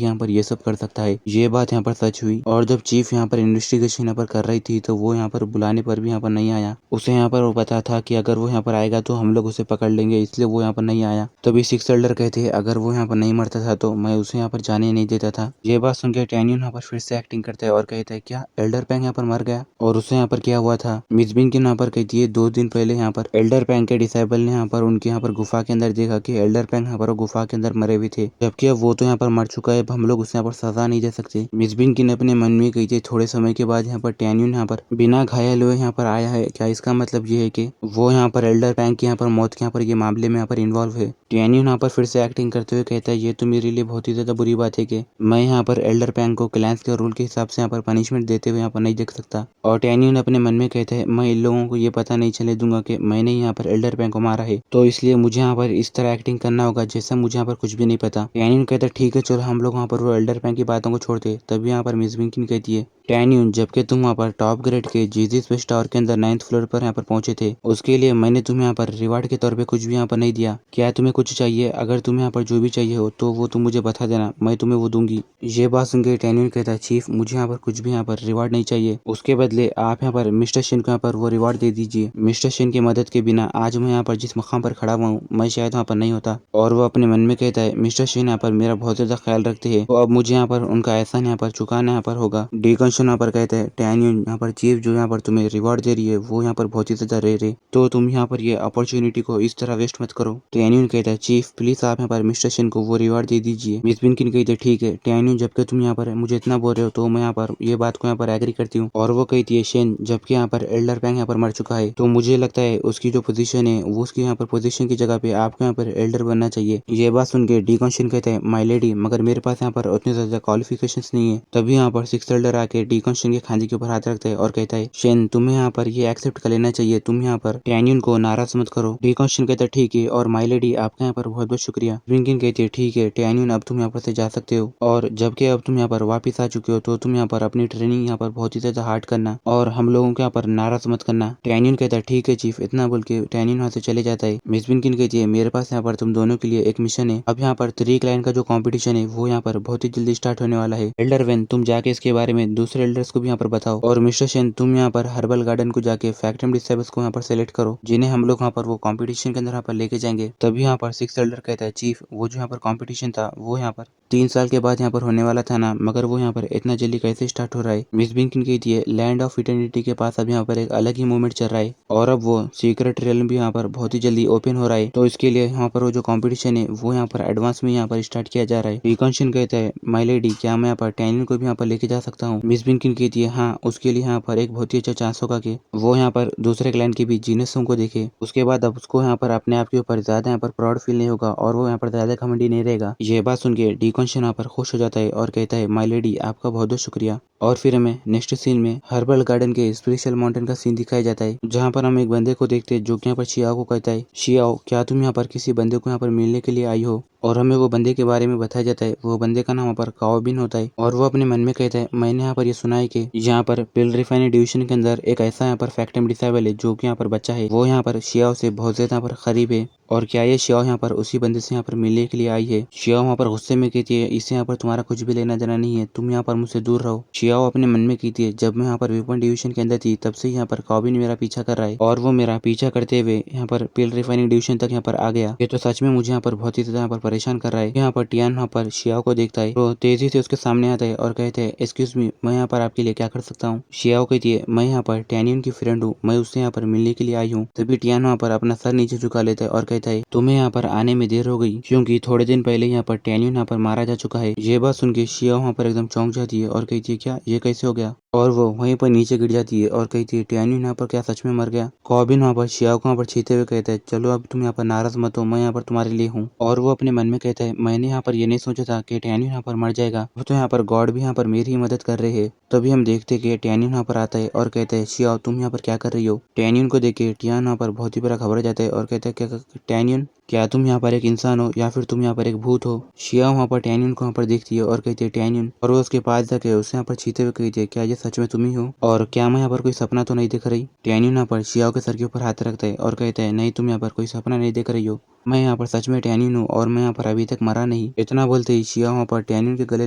यहाँ पर ये सब कर सकता है। ये बात यहाँ पर सच हुई। और जब चीफ यहाँ पर इन्वेस्टिगेशन यहाँ पर कर रही थी तो वो यहाँ पर बुलाने पर भी यहाँ पर नहीं आया। उसे यहाँ पर वो पता था कि अगर वो यहाँ पर आएगा तो हम लोग उसे पकड़ लेंगे, इसलिए वो यहाँ पर नहीं आया। तभी सिक्स एल्डर कहते हैं अगर वो यहाँ पर नहीं मरता था तो मैं उसे यहाँ पर जाने नहीं देता था। ये बात सुनकर टैन्यून यहाँ पर फिर से एक्टिंग करता है और कहता है क्या एल्डर पैंग यहाँ पर मर गया और उसे यहाँ पर क्या हुआ था? मिस बिन की यहाँ पर कहती है 2 दिन पहले यहाँ पर एल्डर पैंग के डिसाइबल ने यहाँ पर उनके यहाँ पर गुफा के अंदर देखा कि एल्डर पैंग यहाँ पर गुफा के अंदर मरे हुए थे, जबकि अब वो तो यहाँ पर मर चुका है। अब हम लोग उसे यहाँ पर सजा नहीं दे सकते। मिस बिन की ने अपने मन में कही थी। थोड़े समय के बाद यहाँ पर टैन्यून यहाँ पर बिना घायल हुए यहाँ पर आया है। क्या इसका मतलब ये है कि वो यहाँ पर एल्डर पैंग की यहाँ पर मौत के यहाँ पर ये मामले में यहाँ पर इन्वॉल्व है? टैन्यून यहाँ पर फिर से एक्टिंग करते हुए कहता है ये तो मेरे लिए बहुत ही ज्यादा बुरी बात है कि मैं यहाँ पर एल्डर पैंग को क्लैंस के रूल के हिसाब से यहाँ पर पनिशमेंट देते हुए यहाँ पर नहीं देख सकता। और टैन्यून अपने मन में कहता है मैं इन लोगों को ये पता नहीं चले दूंगा कि मैंने यहाँ पर एल्डर पैंग को मारा है, तो इसलिए मुझे यहाँ पर इस तरह एक्टिंग करना होगा जैसा मुझे यहाँ पर कुछ भी नहीं पता। टैन्यून कहता है ठीक है चलो हम लोग वहाँ पर वो एल्डर पैंग की बातों को छोड़ते। तभी यहाँ पर मिस बिंकिन कहती है टैन्यून जबकि तुम वहाँ पर टॉप ग्रेड के जीजी स्पेस टावर के अंदर 9th फ्लोर पर यहाँ पर पहुंचे थे, उसके लिए मैंने तुम्हें यहाँ पर रिवार्ड के तौर पे कुछ भी यहाँ पर नहीं दिया। क्या तुम्हें कुछ चाहिए? अगर तुम्हें यहाँ पर जो भी चाहिए हो तो वो तुम मुझे बता देना, मैं तुम्हें वो दूंगी। ये बात सुनकर टैन्यून कहता है चीफ मुझे यहाँ पर कुछ भी यहाँ पर रिवार्ड नहीं चाहिए, उसके बदले आप यहाँ पर मिस्टर शेन को यहाँ पर वो रिवार्ड दे दीजिए। मिस्टर शेन की मदद के बिना आज मैं यहाँ पर जिस मकाम पर खड़ा हुआ हूँ मैं शायद वहाँ पर नहीं होता। और वो अपने मन में कहता है मिस्टर शेन यहाँ पर मेरा बहुत ज्यादा ख्याल रखते हैं, तो अब मुझे यहाँ पर उनका एहसान यहाँ पर चुकाना यहाँ पर होगा। डीकंशन यहाँ पर कहते हैं टैन्यून यहाँ पर चीफ जो यहाँ पर तुम्हें रिवॉर्ड दे रही है वो यहाँ पर बहुत ही ज्यादा रेयर है, तो तुम यहाँ पर ये अपॉर्चुनिटी को इस तरह वेस्ट मत करो। टैन्यून कहता है चीफ प्लीज आप यहाँ पर मिस्टर शेन को वो रिवॉर्ड दे दीजिए। मिस बिनकिन कहते हैं ठीक है टैन्यून जबकि तुम यहाँ पर मुझे इतना बोल रहे हो तो मैं यहाँ पर ये बात को यहाँ पर एग्री करती हूँ। और वो कहती है शेन जबकि यहाँ पर एल्डर पैंग यहाँ पर मर चुका है तो मुझे लगता है उसकी जो पोजीशन है वो उसकी यहाँ पर पोजीशन की जगह पे आपको यहाँ पर एल्डर बनना चाहिए। ये बात सुन के डीकंशन कहता है माय लेडी मगर मेरे पास यहाँ पर उतने ज्यादा क्वालिफिकेशंस नहीं है। तभी यहाँ पर सिक्स एल्डर आके डीकंशन के खांजे के ऊपर हाथ रखता है और कहता है शेन तुम्हें यहाँ पर ये एक्सेप्ट कर लेना चाहिए, तुम यहाँ पर टैन्यून को नाराज मत करो। डीकंशन कहता है ठीक है और माय लेडी आपका यहाँ पर बहुत बहुत शुक्रिया। विंकिन कहती है ठीक है टैन्यून अब तुम यहाँ पर से जा सकते हो, और जबकि अब तुम यहाँ पर वापिस आ चुके हो तो तुम यहाँ पर अपनी ट्रेनिंग यहाँ पर बहुत ही ज्यादा हार्ड करना और हम लोगों के यहाँ पर नाराज मत करना। टैन्यून कहता है ठीक है चीफ। इतना बोल के टैन्यून वहाँ से चले जाता है। मिस विंकिन कहती है मेरे पास यहाँ पर तुम दोनों के लिए एक मिशन है। अब यहाँ पर 3 क्लाइंट का जो कंपटीशन है वो यहाँ पर बहुत ही जल्दी स्टार्ट होने वाला है। एल्डर वेन तुम जाके इसके बारे में दूसरे एल्डर्स को भी यहाँ पर बताओ, और मिस्टर शेन तुम यहाँ पर हर्बल गार्डन को जाके फैक्टम डिसाइबल्स को यहाँ पर सेलेक्ट करो जिन्हें हम लोग यहाँ पर वो कंपटीशन के अंदर यहाँ पर लेके जाएंगे। तभी यहाँ पर सिक्स एल्डर कहता है चीफ वो जो यहाँ पर कंपटीशन था वो यहाँ पर 3 साल के बाद यहाँ पर होने वाला था ना, मगर वो यहाँ पर इतना जल्दी कैसे स्टार्ट हो रहा है? मिस बिंकिन कहती है लैंड ऑफ इटर्निटी के पास अब यहाँ पर एक अलग ही मूवमेंट चल रहा है और अब वो सीक्रेट रियल्म भी यहाँ पर बहुत ही जल्दी ओपन हो रहा है, तो इसके लिए यहाँ पर वो जो कंपटीशन है वो यहाँ पर एडवांस में यहाँ पर स्टार्ट किया जा रहा है। डीकंशन कहता है माय लेडी क्या मैं यहाँ पर टैन्यून को भी यहाँ पर लेके जा सकता हूँ? मिस बिंकिन कहती है हाँ उसके लिए यहाँ पर एक बहुत ही अच्छा चांस होगा कि वो यहाँ पर दूसरे क्लाइंट के भी जीनियसों को देखे, उसके बाद अब उसको यहाँ पर अपने आप के ऊपर ज्यादा यहाँ पर प्राउड फील नहीं होगा और वो यहाँ पर ज्यादा घमंडी नहीं रहेगा। ये बात सुन के डीकंशन यहाँ पर खुश हो जाता है और कहता है माय लेडी आपका बहुत बहुत शुक्रिया। और फिर हमें नेक्स्ट सीन में हर्बल गार्डन के स्पिरिचुअल माउंटेन का सीन दिखाया जाता है जहाँ पर हम एक बंदे को देखते हैं जो कि यहाँ पर शियाओ को कहता है शियाओ क्या तुम यहाँ पर किसी बंदे को यहाँ पर मिलने के लिए आई हो? और हमें वो बंदे के बारे में बताया जाता है। वो बंदे का नाम यहाँ पर काओबिन होता है और वो अपने मन में कहता है मैंने यहाँ पर ये सुना है कि यहाँ पर पिल रिफाइनरी डिवीजन के अंदर एक ऐसा यहाँ पर फैक्टम डिसाइबल है जो कि यहाँ पर बच्चा है, वो यहाँ पर शियाओ से बहुत ज्यादा यहाँ पर करीब है। और क्या ये शियाओ यहाँ पर उसी बंदे से यहाँ पर मिलने के लिए आई है? शियाओ वहाँ पर गुस्से में कहती है इससे यहाँ पर तुम्हारा कुछ भी लेना देना नहीं है, तुम यहाँ पर मुझसे दूर रहो। शियाओ शियाओ अपने मन में कहती है, जब मैं यहाँ पर वेपन डिवीजन के अंदर थी तब से यहाँ पर कॉबिन मेरा पीछा कर रहा है और वो मेरा पीछा करते हुए यहाँ पर पिल रिफाइनिंग डिवीजन तक यहाँ पर आ गया। ये तो सच में मुझे यहाँ पर बहुत ही ज्यादा यहाँ पर परेशान कर रहा है। यहाँ पर टियान यहाँ पर शियाओ को देखता है तो तेजी से उसके सामने आता है और कहते हैं, एक्सक्यूज मी, मैं यहाँ पर आपके लिए क्या कर सकता हूँ। शियाओ कहती है, मैं यहाँ पर टैनियन की फ्रेंड हूँ, मैं उससे यहाँ पर मिलने के लिए आई हूँ। तभी टियान वहाँ पर अपना सर नीचे झुका लेता है और कहता है, तुम्हें यहाँ पर आने में देर हो गई क्योंकि थोड़े दिन पहले यहाँ पर टैनियन यहाँ पर मारा जा चुका है। ये बात सुन के शियाओ वहाँ पर एकदम चौंक जाती है और कहती है, क्या ये कैसे हो गया? और वो वहीं पर नीचे गिर जाती है और कहती है, टैनियन यहाँ पर क्या सच में मर गया? कॉबिन वहाँ पर शियाओ को वहाँ पर छीते हुए कहता है, चलो अब तुम यहाँ पर नाराज मत हो, मैं यहाँ पर तुम्हारे लिए हूँ। और वो अपने मन में कहता है, मैंने यहाँ पर ये नहीं सोचा था कि टैनियन यहाँ पर मर जाएगा, वो तो यहाँ पर गॉड भी यहाँ पर मेरी ही मदद कर रहे हैं। तभी हम देखते कि टैनियन यहाँ पर आता है और कहता है, शियाओ तुम यहाँ पर क्या कर रही हो? टैनियन को देख के टियान यहाँ पर बहुत ही बड़ा घबरा जाता है और कहता है, क्या टैनियन, क्या तुम यहाँ पर एक इंसान हो या फिर तुम यहाँ पर एक भूत हो? शिया वहाँ पर टैनियन को वहाँ पर देखती है और कहती है, टैनियन, और वो उसके पास जाके उसे यहाँ पर छीते हुए कहती है, क्या ये सच में तुम ही हो? और क्या मैं यहाँ पर कोई सपना तो नहीं दिख रही? टैनियन यहाँ पर शिया के सर के ऊपर हाथ रखता है और कहता है, नहीं, तुम यहाँ पर कोई सपना नहीं देख रही हो, मैं यहाँ पर सच में टैनियन हूँ और मैं यहाँ पर अभी तक मरा नहीं। इतना बोलते ही शिया वहाँ पर टैनियन के गले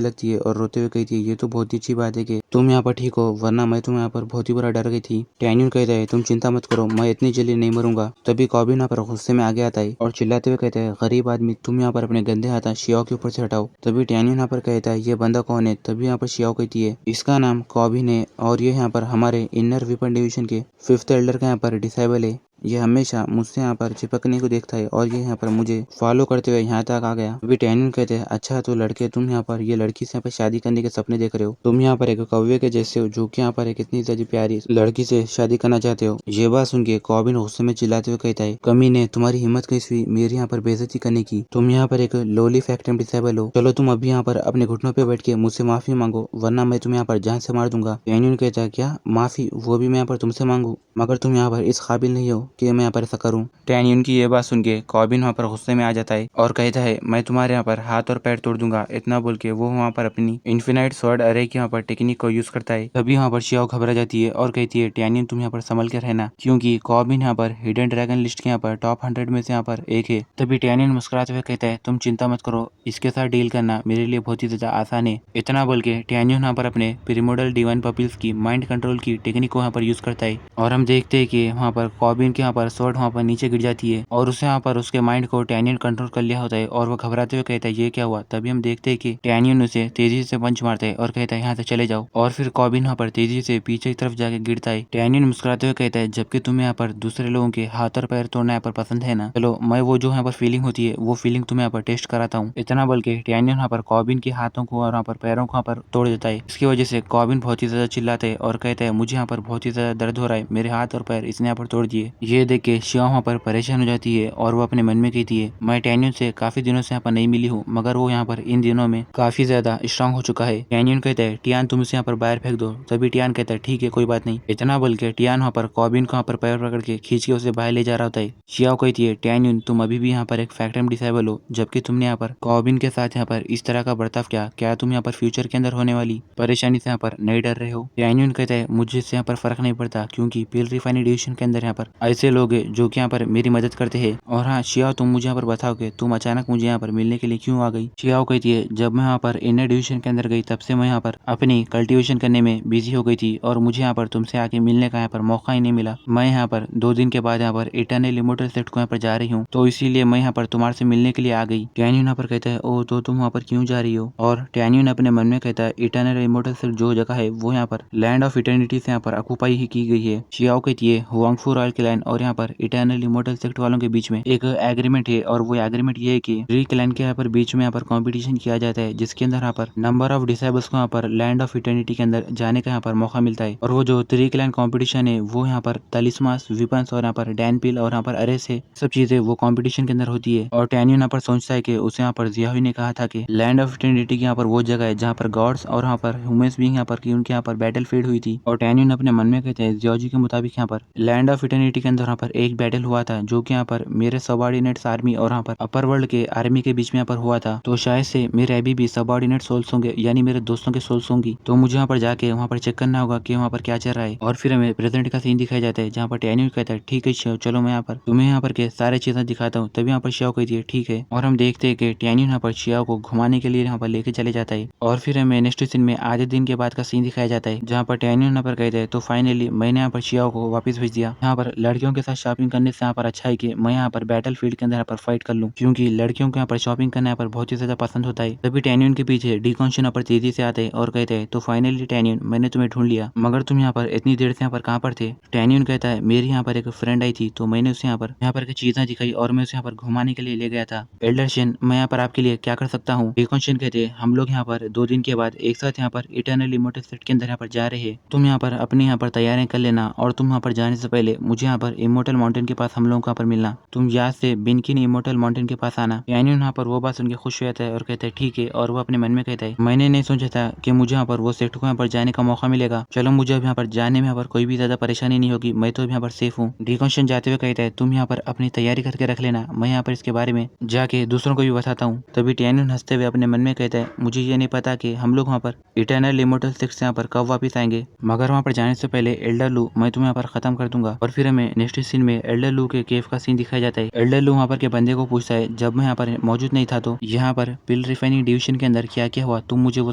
लगती है और रोते हुए कहती है, ये तो बहुत ही अच्छी बात है कि तुम यहाँ पर ठीक हो, वरना मैं तुम्हें यहाँ पर बहुत ही बुरा डर गई थी। टैनियन कहता है, तुम चिंता मत करो, मैं इतनी जल्दी नहीं मरूंगा। तभी कॉबिन यहाँ पर गुस्से में आगे आता है और चिल्लाते हुए कहता है, गरीब आदमी, तुम यहाँ पर अपने गंदे हाथ शियाओ के ऊपर से हटाओ। तभी टैनियन यहाँ पर कहता है, ये बंदा कौन है? तभी यहाँ पर शियाओ कहती है, इसका नाम कॉबिन है और ये यहाँ पर हमारे इनर वेपन डिवीजन के 5th एल्डर का यहाँ पर डिसेबल है। ये हमेशा मुझसे यहाँ पर चिपकने को देखता है और ये यहाँ पर मुझे फॉलो करते हुए यहाँ तक आ गया। अभी टैनियन कहते हैं, अच्छा तो लड़के, तुम यहाँ पर ये लड़की से यहाँ पर शादी करने के सपने देख रहे हो, तुम यहाँ पर एक कौवे के जैसे हो जो कि यहाँ पर एक इतनी ज्यादा प्यारी लड़की से शादी करना चाहते हो। ये बात सुन के कॉबिन गुस्से में चिल्लाते हुए कहता है, कमीने, तुम्हारी हिम्मत कैसी हुई मेरी यहाँ पर बेइज्जती करने की? तुम यहाँ पर एक लोली फैक्ट्री डिसेबल हो। चलो तुम अभी यहाँ पर अपने घुटनों पे बैठ के मुझसे माफी मांगो, वरना मैं तुम्हें यहाँ पर जान से मार दूंगा। टैनियन कहता है, क्या माफी, वो भी मैं यहाँ पर तुमसे मांगू? मगर तुम यहाँ पर इस काबिल नहीं हो कि मैं यहाँ पर ऐसा करूँ। टैनियन की ये बात सुन के कॉबिन वहाँ पर गुस्से में आ जाता है और कहता है, मैं तुम्हारे यहाँ पर हाथ और पैर तोड़ दूंगा। इतना बोल के वो वहाँ पर अपनी इन्फिनाइट स्वॉर्ड अरे की यहाँ पर टेक्निक को यूज करता है। तभी यहाँ पर शियाओ घबरा जाती है और कहती है, टैनियन तुम यहाँ पर संभल के रहना, क्योंकि कॉबिन यहाँ पर हिडन ड्रैगन लिस्ट के यहाँ पर टॉप 100 में से यहाँ पर एक है। तभी टैनियन मुस्कुराते हुए कहता है, तुम चिंता मत करो, इसके साथ डील करना मेरे लिए बहुत ही ज्यादा आसान है। इतना बोल के टैनियन यहाँ पर अपने प्रीमोडल डिवाइन पपिल्स की माइंड कंट्रोल की टेक्निक को यहाँ पर यूज करता है और हम देखते हैं कि वहाँ पर कॉबिन के यहाँ पर स्वॉर्ड वहाँ पर नीचे गिर जाती है और उसे यहाँ पर उसके माइंड को टैनियन कंट्रोल कर लिया होता है और वो घबराते हुए कहता है, ये क्या हुआ? तभी हम देखते हैं कि टैनियन उसे तेजी से पंच मारता है और कहता है, यहाँ से चले जाओ। और फिर कॉबिन यहाँ पर तेजी से पीछे की तरफ जाके गिरता है। टैनियन मुस्कुराते हुए कहता है, जबकि तुम्हें यहाँ पर दूसरे लोगों के हाथ और पैर तोड़ना यहाँ पर पसंद है ना, चलो मैं वो जो यहाँ पर फीलिंग होती है वो फीलिंग तुम्हें यहाँ पर टेस्ट कराता हूँ। इतना बोल के टैनियन यहाँ पर कॉबिन के हाथों को और यहाँ पर पैरों को यहाँ पर तोड़ देता है। इसकी वजह से कॉबिन बहुत ही ज्यादा चिल्लाता है और कहता है, मुझे यहाँ पर बहुत ही ज्यादा दर्द हो रहा है, मेरे हाथ और पैर इसने यहाँ पर तोड़ दिए। ये देख के शिया वहाँ पर परेशान हो जाती है और वो अपने मन में कहती है, मैं टैनियन से काफी दिनों से यहाँ पर नहीं मिली हूँ, मगर वो यहाँ पर इन दिनों में काफी ज्यादा स्ट्रांग हो चुका है। टैनियन कहता है, टियान तुम इसे यहाँ पर बाहर फेंक दो। तभी टियान कहता है, ठीक है, कोई बात नहीं। इतना बोल के टियान वहाँ पर कॉबिन को यहाँ पर पैर पकड़ के खींच के उसे बाहर ले जा रहा होता है। शिया कहती है, टैनियन तुम अभी भी यहाँ पर एक फैक्ट्री डिसेबल हो, जबकि तुमने यहाँ पर कॉबिन के साथ यहाँ पर इस तरह का बर्ताव किया, क्या तुम यहाँ पर फ्यूचर के अंदर होने वाली परेशानी से यहाँ पर नहीं डर रहे हो? टैनियन कहता है, मुझे इससे यहाँ पर फर्क नहीं पड़ता, क्योंकि पिल रिफाइनिंग डिवीजन के अंदर यहाँ पर ऐसे लोग हैं जो कि यहाँ पर मेरी मदद करते हैं। और हाँ शिया, तुम मुझे यहाँ पर बताओ कि तुम अचानक मुझे यहाँ पर मिलने के लिए क्यों आ गई? शिया कहती है, जब मैं यहाँ पर इनर डिवीजन के अंदर गई तब से मैं यहाँ पर अपनी कल्टीवेशन करने में बिजी हो गई थी और मुझे यहाँ पर तुमसे आके मिलने का यहाँ पर मौका ही नहीं मिला। मैं यहाँ पर 2 दिन के बाद यहाँ पर इटर्नल इमोर्टल सेट को यहाँ पर जा रही हूँ, तो इसीलिए मैं यहाँ पर तुम्हारे से मिलने के लिए आ गई। टैनियन यहाँ पर कहता है, ओ तो तुम वहाँ पर क्यों जा रही हो? और टैनियन अपने मन में कहता है, इटर्नल इमोर्टल सेट जो जगह है वो यहाँ पर लैंड ऑफ इटर्निटी से यहाँ पर ऑक्युपाई ही की गई है। शियाओ कहती है, हुआंगफू रॉयल क्लैन और यहाँ पर इटर्नल इमोर्टल सेक्ट वालों के बीच में एक एग्रीमेंट है और वो एग्रीमेंट ये है कि थ्री क्लैन के यहाँ पर बीच में यहाँ पर कंपटीशन किया जाता है, जिसके अंदर यहाँ पर नंबर ऑफ डिसेबल्स को यहाँ पर लैंड ऑफ इटर्निटी के अंदर जाने का यहाँ पर मौका मिलता है। और वो जो थ्री क्लैन कंपटीशन है वो यहाँ पर तलिस्मास, विपन्स और यहाँ पर डैनपिल और यहाँ पर अरेस है, सब चीजें वो कंपटीशन के अंदर होती है। और टैनियन यहाँ पर सोचता है कि उसे यहाँ पर जियाहुई ने कहा था कि लैंड ऑफ इटर्निटी की यहाँ पर वो जगह है जहाँ पर गॉड्स और यहाँ पर ह्यूमंस बीइंग यहाँ पर की उनके यहाँ पर बैटल फील्ड हुई थी। और टैनियन अपने मन में कहते हैं, जियोलॉजी के मुताबिक यहाँ पर लैंड ऑफ इटर्निटी के अंदर यहाँ पर एक बैटल हुआ था जो कि यहाँ पर मेरे सबऑर्डिनेट्स आर्मी और यहाँ पर अपर वर्ल्ड के आर्मी के बीच में यहाँ पर हुआ था। तो शायद से मेरे अभी भी सबऑर्डिनेट सोल्स होंगे यानी मेरे दोस्तों के सोल्स होंगी। तो मुझे यहाँ पर जाके वहाँ पर चेक करना होगा कि वहाँ पर क्या चल रहा है। और फिर हमें प्रेजेंट का सीन दिखाया जाता है जहाँ पर टैन्यून कहता है ठीक है शिव चलो मैं यहाँ पर तुम्हें यहाँ पर के सारे चीजें दिखाता हूँ। तभी यहाँ पर शियाओ कहती है ठीक है। और हम देखते हैं कि टैन्यून यहाँ पर शियाओ को घुमाने के लिए यहाँ पर लेके चले जाता है। और फिर हमें नेक्स्ट सीन में आधे दिन के बाद का सीन दिखाया जाता है जहाँ पर टैन्यून यहाँ पर कहते हैं तो फाइनली मैंने यहाँ पर शियाओ को वापस भेज दिया। यहाँ पर लड़कियों के साथ शॉपिंग करने से यहाँ पर अच्छा है कि मैं यहाँ पर बैटल फील्ड के अंदर यहाँ पर फाइट कर लूँ, क्योंकि लड़कियों को यहाँ पर शॉपिंग करना यहाँ पर बहुत ही ज्यादा पसंद होता है। तभी टैन्यून के पीछे डीकॉन्शन यहाँ पर तेजी से आते हैं और कहते हैं तो फाइनली टैन्यून मैंने तुम्हें ढूंढ लिया, मगर तुम यहाँ पर इतनी देर से यहाँ पर कहाँ पर थे। टैन्यून कहता है मेरी यहाँ पर एक फ्रेंड आई थी तो मैंने उसे यहाँ पर की चीजें दिखाई और मैं उसे यहाँ पर घुमाने के लिए ले गया था। एल्डर शेन मैं यहाँ पर आपके लिए क्या कर सकता हूँ। डीकॉन्शन कहते हैं हम लोग यहाँ पर 2 दिन के बाद एक साथ यहाँ पर इटर्नल इमोर्टल सेट के अंदर यहाँ पर जा रहे हैं। तुम यहाँ पर अपनी यहाँ पर तैयारियां कर लेना और तुम यहाँ पर जाने से पहले मुझे यहाँ पर इमोर्टल माउंटेन के पास हम लोगों को यहाँ पर मिलना। तुम याद से बिनकिन इमोर्टल माउंटेन के पास आना। टैन्यून यहाँ पर वो बात सुन के खुश हो जाता है और कहता है ठीक है। और वो अपने मन में कहता है मैंने नहीं सोचा था कि मुझे यहाँ पर वो सेट को यहाँ पर जाने का मौका मिलेगा। चलो मुझे अब यहाँ पर जाने में यहाँ पर कोई भी ज्यादा परेशानी नहीं होगी, मैं तो यहाँ पर सेफ हूँ। डीकॉन्शन जाते हुए कहता है तुम यहाँ पर अपनी तैयारी करके रख लेना, मैं यहाँ पर इसके बारे में जाके दूसरों को भी बताता हूँ। तभी टैन्यून हंसते हुए अपने मन में कहता है मुझे ये नहीं पता कि हम लोग वहाँ पर इटर्नल इमोर्टल 6 से यहाँ पर कब वापस आएंगे, मगर वहाँ पर जाने से पहले एल्डर लू मैं तुम्हें यहाँ पर खत्म कर दूंगा। और फिर हमें नेक्स्ट सीन में एल्डर लू के केव का सीन दिखाया जाता है। एल्डर लू वहाँ पर के बंदे को पूछता है जब मैं यहाँ पर मौजूद नहीं था तो यहाँ पर पिल रिफाइनिंग डिवीजन के अंदर क्या क्या हुआ तुम मुझे वो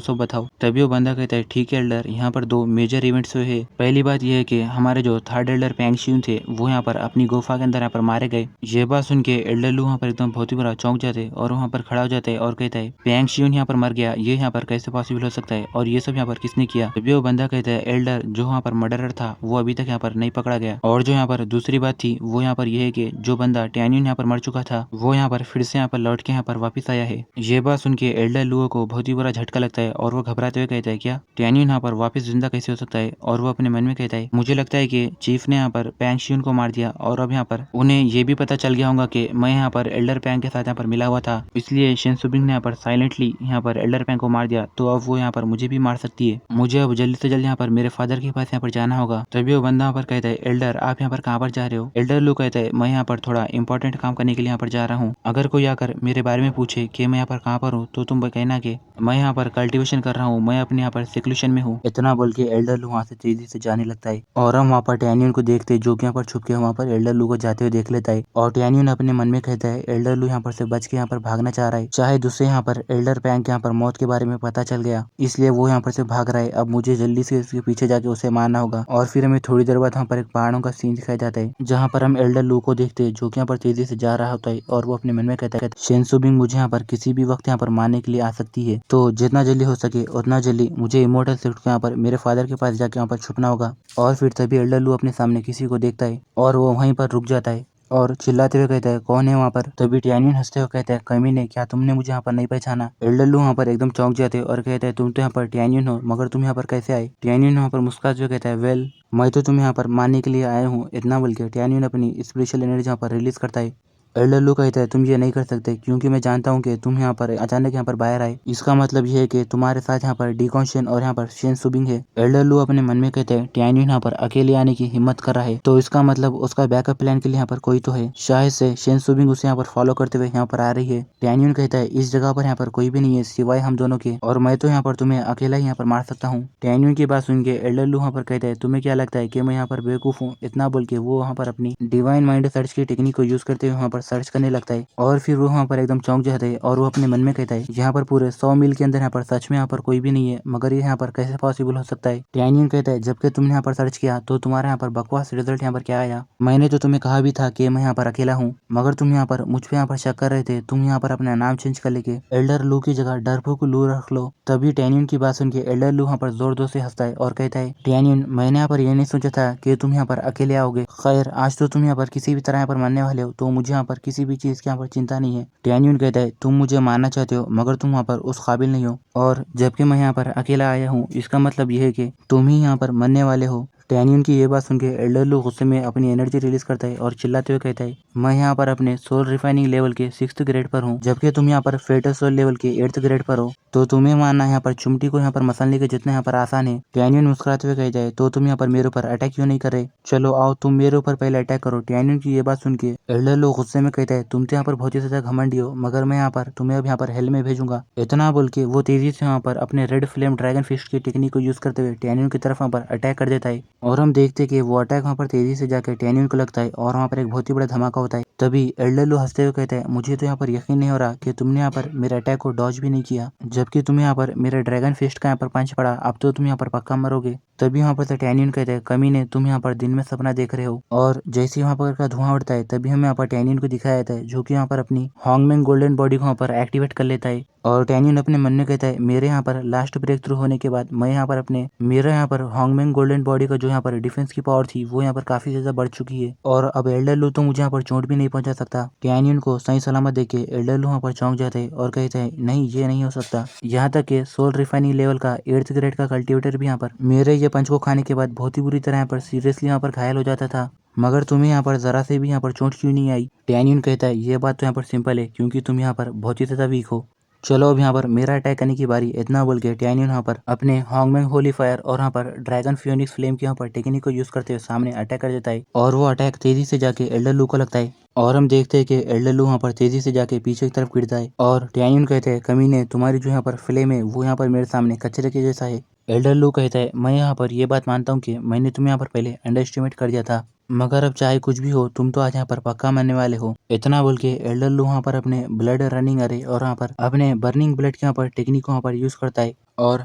सब बताओ। तभी वो बंदा कहता है ठीक है एल्डर, यहाँ पर 2 मेजर इवेंट्स हुए हैं। पहली बात यह है कि हमारे जो थर्ड एल्डर पैंग शियून थे वो यहाँ पर अपनी गुफा के अंदर यहाँ पर मारे गए। ये बात सुन के एल्डर लू वहाँ पर एकदम बहुत ही बुरा चौंक जाते और वहाँ पर खड़ा हो जाता है और कहता है पैंग शियून यहाँ पर मर गया, ये यहाँ पर कैसे पॉसिबल हो सकता है और ये सब यहाँ पर किसने किया। तभी वो बंदा कहता है एल्डर जो वहाँ पर मर्डरर था वो अभी तक यहाँ पर नहीं पकड़ा गया। और जो यहाँ पर दूसरी बात थी वो यहाँ पर यह है कि जो बंदा टैन्यून यहाँ पर मर चुका था वो यहाँ पर फिर से यहाँ पर लौट के यहाँ पर वापस आया है। ये बात सुन के एल्डर लुओ को बहुत ही बुरा झटका लगता है और वो घबराते हुए कहता है क्या टैन्यून यहाँ पर वापस जिंदा कैसे हो सकता है। और वो अपने मन में कहता है मुझे लगता है कि चीफ ने यहाँ पर पैंग शियून को मार दिया और अब यहाँ पर उन्हें ये भी पता चल गया होगा कि मैं यहाँ पर एल्डर पैंग के साथ यहाँ पर मिला हुआ था, इसलिए शेन सुबिंग ने यहाँ पर साइलेंटली यहाँ पर एल्डर पैंग को मार दिया। तो अब वो यहाँ पर मुझे भी मार सकती है, मुझे अब जल्दी से जल्दी यहाँ पर मेरे फादर के पास यहाँ पर जाना होगा। तभी वो बंदा यहाँ पर कहता है एल्डर आप यहाँ पर कहाँ पर जा रहे हो। एल्डर लू कहता है मैं यहाँ पर थोड़ा इंपॉर्टेंट काम करने के लिए यहाँ पर जा रहा हूँ, अगर कोई आकर मेरे बारे में पूछे कि मैं यहाँ पर कहाँ पर हूँ तो तुम कहना कि मैं यहाँ पर कल्टीवेशन कर रहा हूँ, मैं अपने यहाँ पर सिक्लूशन में हूँ। इतना बोल के एल्डर लू वहाँ से तेजी से जाने लगता है और हम वहाँ पर टैन्यून को देखते हैं जो कि यहाँ पर छुप के वहाँ पर एल्डर लू को जाते हुए देख लेता है। और टैन्यून अपने मन में कहता है एल्डर लू यहाँ पर से बच के यहाँ पर भागना चाह रहा है, शायद उससे यहाँ पर एल्डर पैंग के यहाँ पर मौत के बारे में पता चल गया इसलिए वो यहाँ पर से भाग रहा है। अब मुझे जल्दी से इसके पीछे जाके उसे मारना होगा। और फिर हमें थोड़ी देर बाद वहाँ पर एक पहाड़ों का सीन दिखाया जाता है जहाँ पर हम एल्डर लू को देखते हैं जो कि यहाँ पर तेजी से जा रहा होता है और वो अपने मन में कहता है शेन सुबिंग मुझे यहाँ पर किसी भी वक्त यहाँ पर मारने के लिए आ सकती है, तो जितना जल्दी हो सके उतना जल्दी मुझे इमोर्टल सेट के यहाँ पर मेरे फादर के पास जाके यहाँ पर छुपना होगा। और फिर तभी एल्डर लू अपने सामने किसी को देखता है और वो वहीं पर रुक जाता है और चिल्लाते हुए कहता है कौन है वहाँ पर। तभी टैन्यून हंसते हुए कहता है कमीने क्या तुमने मुझे यहाँ पर नहीं पहचाना। एल्डर लू वहाँ पर एकदम चौंक जाते हैं और कहता है तुम तो यहाँ पर टैन्यून हो, मगर तुम यहाँ पर कैसे आए। टैन्यून वहाँ पर मुस्कुराते हुए कहता है वेल मैं तो तुम्हें यहाँ पर मारने के लिए आया हूँ। इतना बोल के टैन्यून अपनी स्पेशल एनर्जी यहाँ पर रिलीज करता है। एल्डर लू कहता है तुम ये नहीं कर सकते क्योंकि मैं जानता हूँ कि तुम यहाँ पर अचानक यहाँ पर बाहर आए, इसका मतलब ये है कि तुम्हारे साथ यहाँ पर डीकॉन्शन और यहाँ पर शेन सुबिंग है। एल्डर लू अपने मन में कहते हैं टैन्यून यहाँ पर अकेले आने की हिम्मत कर रहा है तो इसका मतलब उसका बैकअप प्लान के लिए यहाँ पर कोई तो है, शायद से शेन सुबिंग उसे यहाँ पर फॉलो करते हुए यहाँ पर आ रही है। टैन्यून कहता है इस जगह पर यहाँ पर कोई भी नहीं है सिवाय हम दोनों के और मैं तो यहाँ पर तुम्हें अकेला ही यहाँ पर मार सकता हूँ। टैन्यून की बात सुन के एल्डर लू यहाँ पर कहता है तुम्हें क्या लगता है कि मैं यहाँ पर बेवकूफ हूँ। इतना बोल के वो वहाँ पर अपनी डिवाइन माइंड सर्च की टेक्निक को यूज करते हुए वहाँ पर सर्च करने लगता है और फिर वो वहाँ पर एकदम चौंक जाता है और वो अपने मन में कहता है यहाँ पर पूरे 100 मील के अंदर यहाँ पर सच में यहाँ पर कोई भी नहीं है, मगर ये यहाँ पर कैसे पॉसिबल हो सकता है। टैन्यून कहता है जबकि तुमने यहाँ पर सर्च किया तो तुम्हारे यहाँ पर बकवास रिजल्ट यहाँ पर क्या आया। मैंने तो तुम्हें कहा भी था कि मैं यहाँ पर अकेला हूँ, मगर तुम यहाँ पर मुझ पे यहाँ पर शक कर रहे थे, तुम यहाँ पर अपना नाम चेंज कर लेके एल्डर लू की जगह डरपोक लू रख लो। तभी टैन्यून की बात सुन के एल्डर लू यहाँ पर जोर जोर से हंसता है और कहता है टैन्यून मैंने यहाँ पर ये नहीं सोचा था कि तुम यहाँ पर अकेले आओगे, खैर आज तो तुम यहाँ पर किसी भी तरह यहाँ पर मरने वाले हो तो मुझे यहाँ पर किसी भी चीज की यहाँ पर चिंता नहीं है। टैन्यून कहता है तुम मुझे मारना चाहते हो मगर तुम वहाँ पर उस काबिल नहीं हो और जबकि मैं यहाँ पर अकेला आया हूँ इसका मतलब यह है कि तुम ही यहाँ पर मरने वाले हो। टैनियन की ये बात सुन के एल्डर लू गुस्से में अपनी एनर्जी रिलीज करता है और चिल्लाते हुए कहता है, मैं यहाँ पर अपने सोल रिफाइनिंग लेवल के 6th ग्रेड पर हूँ, जबकि तुम यहाँ पर फेटल सोल लेवल के 8th ग्रेड पर हो। तो तुम्हें मानना यहाँ पर चुमटी को यहाँ पर मसलने के जितना यहाँ पर आसान है। टैनियन मुस्कुराते हुए कहता है, तो तुम यहाँ पर मेरे ऊपर अटैक क्यों नहीं कर रहे? चलो आओ तुम मेरे ऊपर पहले अटैक करो। टैनियन की ये बात सुन के एल्डर लू गुस्से में कहता है, तुम तो यहाँ पर बहुत ही ज्यादा घमंडी हो, मगर मैं यहाँ पर तुम्हें अब यहाँ पर हेल में भेजूंगा। इतना बोल के वो तेजी से यहाँ पर अपने रेड फ्लेम ड्रैगन फिस्ट की टेक्निक को यूज करते हुए टैनियन की तरफ वहाँ पर अटैक कर देता है। और हम देखते कि वो अटैक वहाँ पर तेजी से जाकर टैनियन को लगता है और वहाँ पर एक बहुत ही बड़ा धमाका होता है। तभी एल्डर लू हंसते हुए कहता है, मुझे तो यहाँ पर यकीन नहीं हो रहा कि तुमने यहाँ पर मेरे अटैक को डॉज भी नहीं किया, जबकि तुम्हें यहाँ पर मेरे ड्रैगन फिस्ट का यहाँ पर पंच पड़ा, अब तो तुम यहाँ पर पक्का मरोगे। तभी वहाँ पर से टैनियन कहते हैं, कमीने तुम यहाँ पर दिन में सपना देख रहे हो। और जैसे ही वहाँ पर का धुआं उड़ता है तभी हमें यहाँ पर टैनियन को दिखाया जाता है, जो कि यहाँ पर अपनी हॉन्गमैन गोल्डन बॉडी को यहाँ पर एक्टिवेट कर लेता है। और टैनियन अपने मन में कहता है, मेरे यहाँ पर लास्ट ब्रेक थ्रू होने के बाद मैं यहाँ पर अपने मेरा यहाँ पर हॉन्गमैन गोल्डन बॉडी का जो यहाँ पर डिफेंस की पावर थी वो यहाँ पर काफी ज्यादा बढ़ चुकी है, और अब एल्डर लू तो मुझे यहाँ पर चोट भी नहीं पहुंचा सकता। टैनियन को सही सलामत देख के एल्डर लू वहाँ पर चौंक जाते हैं और कहते हैं, नहीं ये नहीं हो सकता। यहाँ तक के सोल रिफाइनिंग लेवल का 8th ग्रेड का कल्टिवेटर भी यहाँ पर मेरे ये पंच को खाने के बाद बहुत ही बुरी तरह यहाँ पर सीरियसली यहाँ पर घायल हो जाता था, मगर तुम्हें यहाँ पर जरा से भी यहाँ पर चोट क्यों नहीं आई? टैनियन कहता है, ये बात तो यहाँ पर सिंपल है, क्योंकि तुम यहाँ पर बहुत ही ज्यादा वीक हो। चलो अब यहाँ पर मेरा अटैक करने की बारी। इतना बोल के टैनियन यहाँ पर अपने हॉन्गमैन होली फायर और यहाँ पर ड्रैगन फियोनिक्स फ्लेम की यहाँ पर टेक्निक को यूज करते हुए सामने अटैक कर देता है, और वो अटैक तेजी से जाके एल्डर लू को लगता है। और हम देखते हैं कि एल्डर लू वहाँ पर तेजी से जाके पीछे की तरफ गिरता है, और टैनियन कहते हैं, कमीने तुम्हारी जो यहाँ पर फ्लेम है वो यहाँ पर मेरे सामने कचरे के जैसा है। एल्डर लू कहता है, मैं यहाँ पर ये बात मानता हूँ कि मैंने तुम्हें यहाँ पर पहले अंडर एस्टिमेट कर दिया था, मगर अब चाहे कुछ भी हो तुम तो आज यहाँ पर पक्का मरने वाले हो। इतना बोल के एल्डर लू वहाँ पर अपने ब्लड रनिंग अरे और यहाँ पर अपने बर्निंग ब्लड के यहाँ पर टेक्निक को यहाँ पर यूज करता है और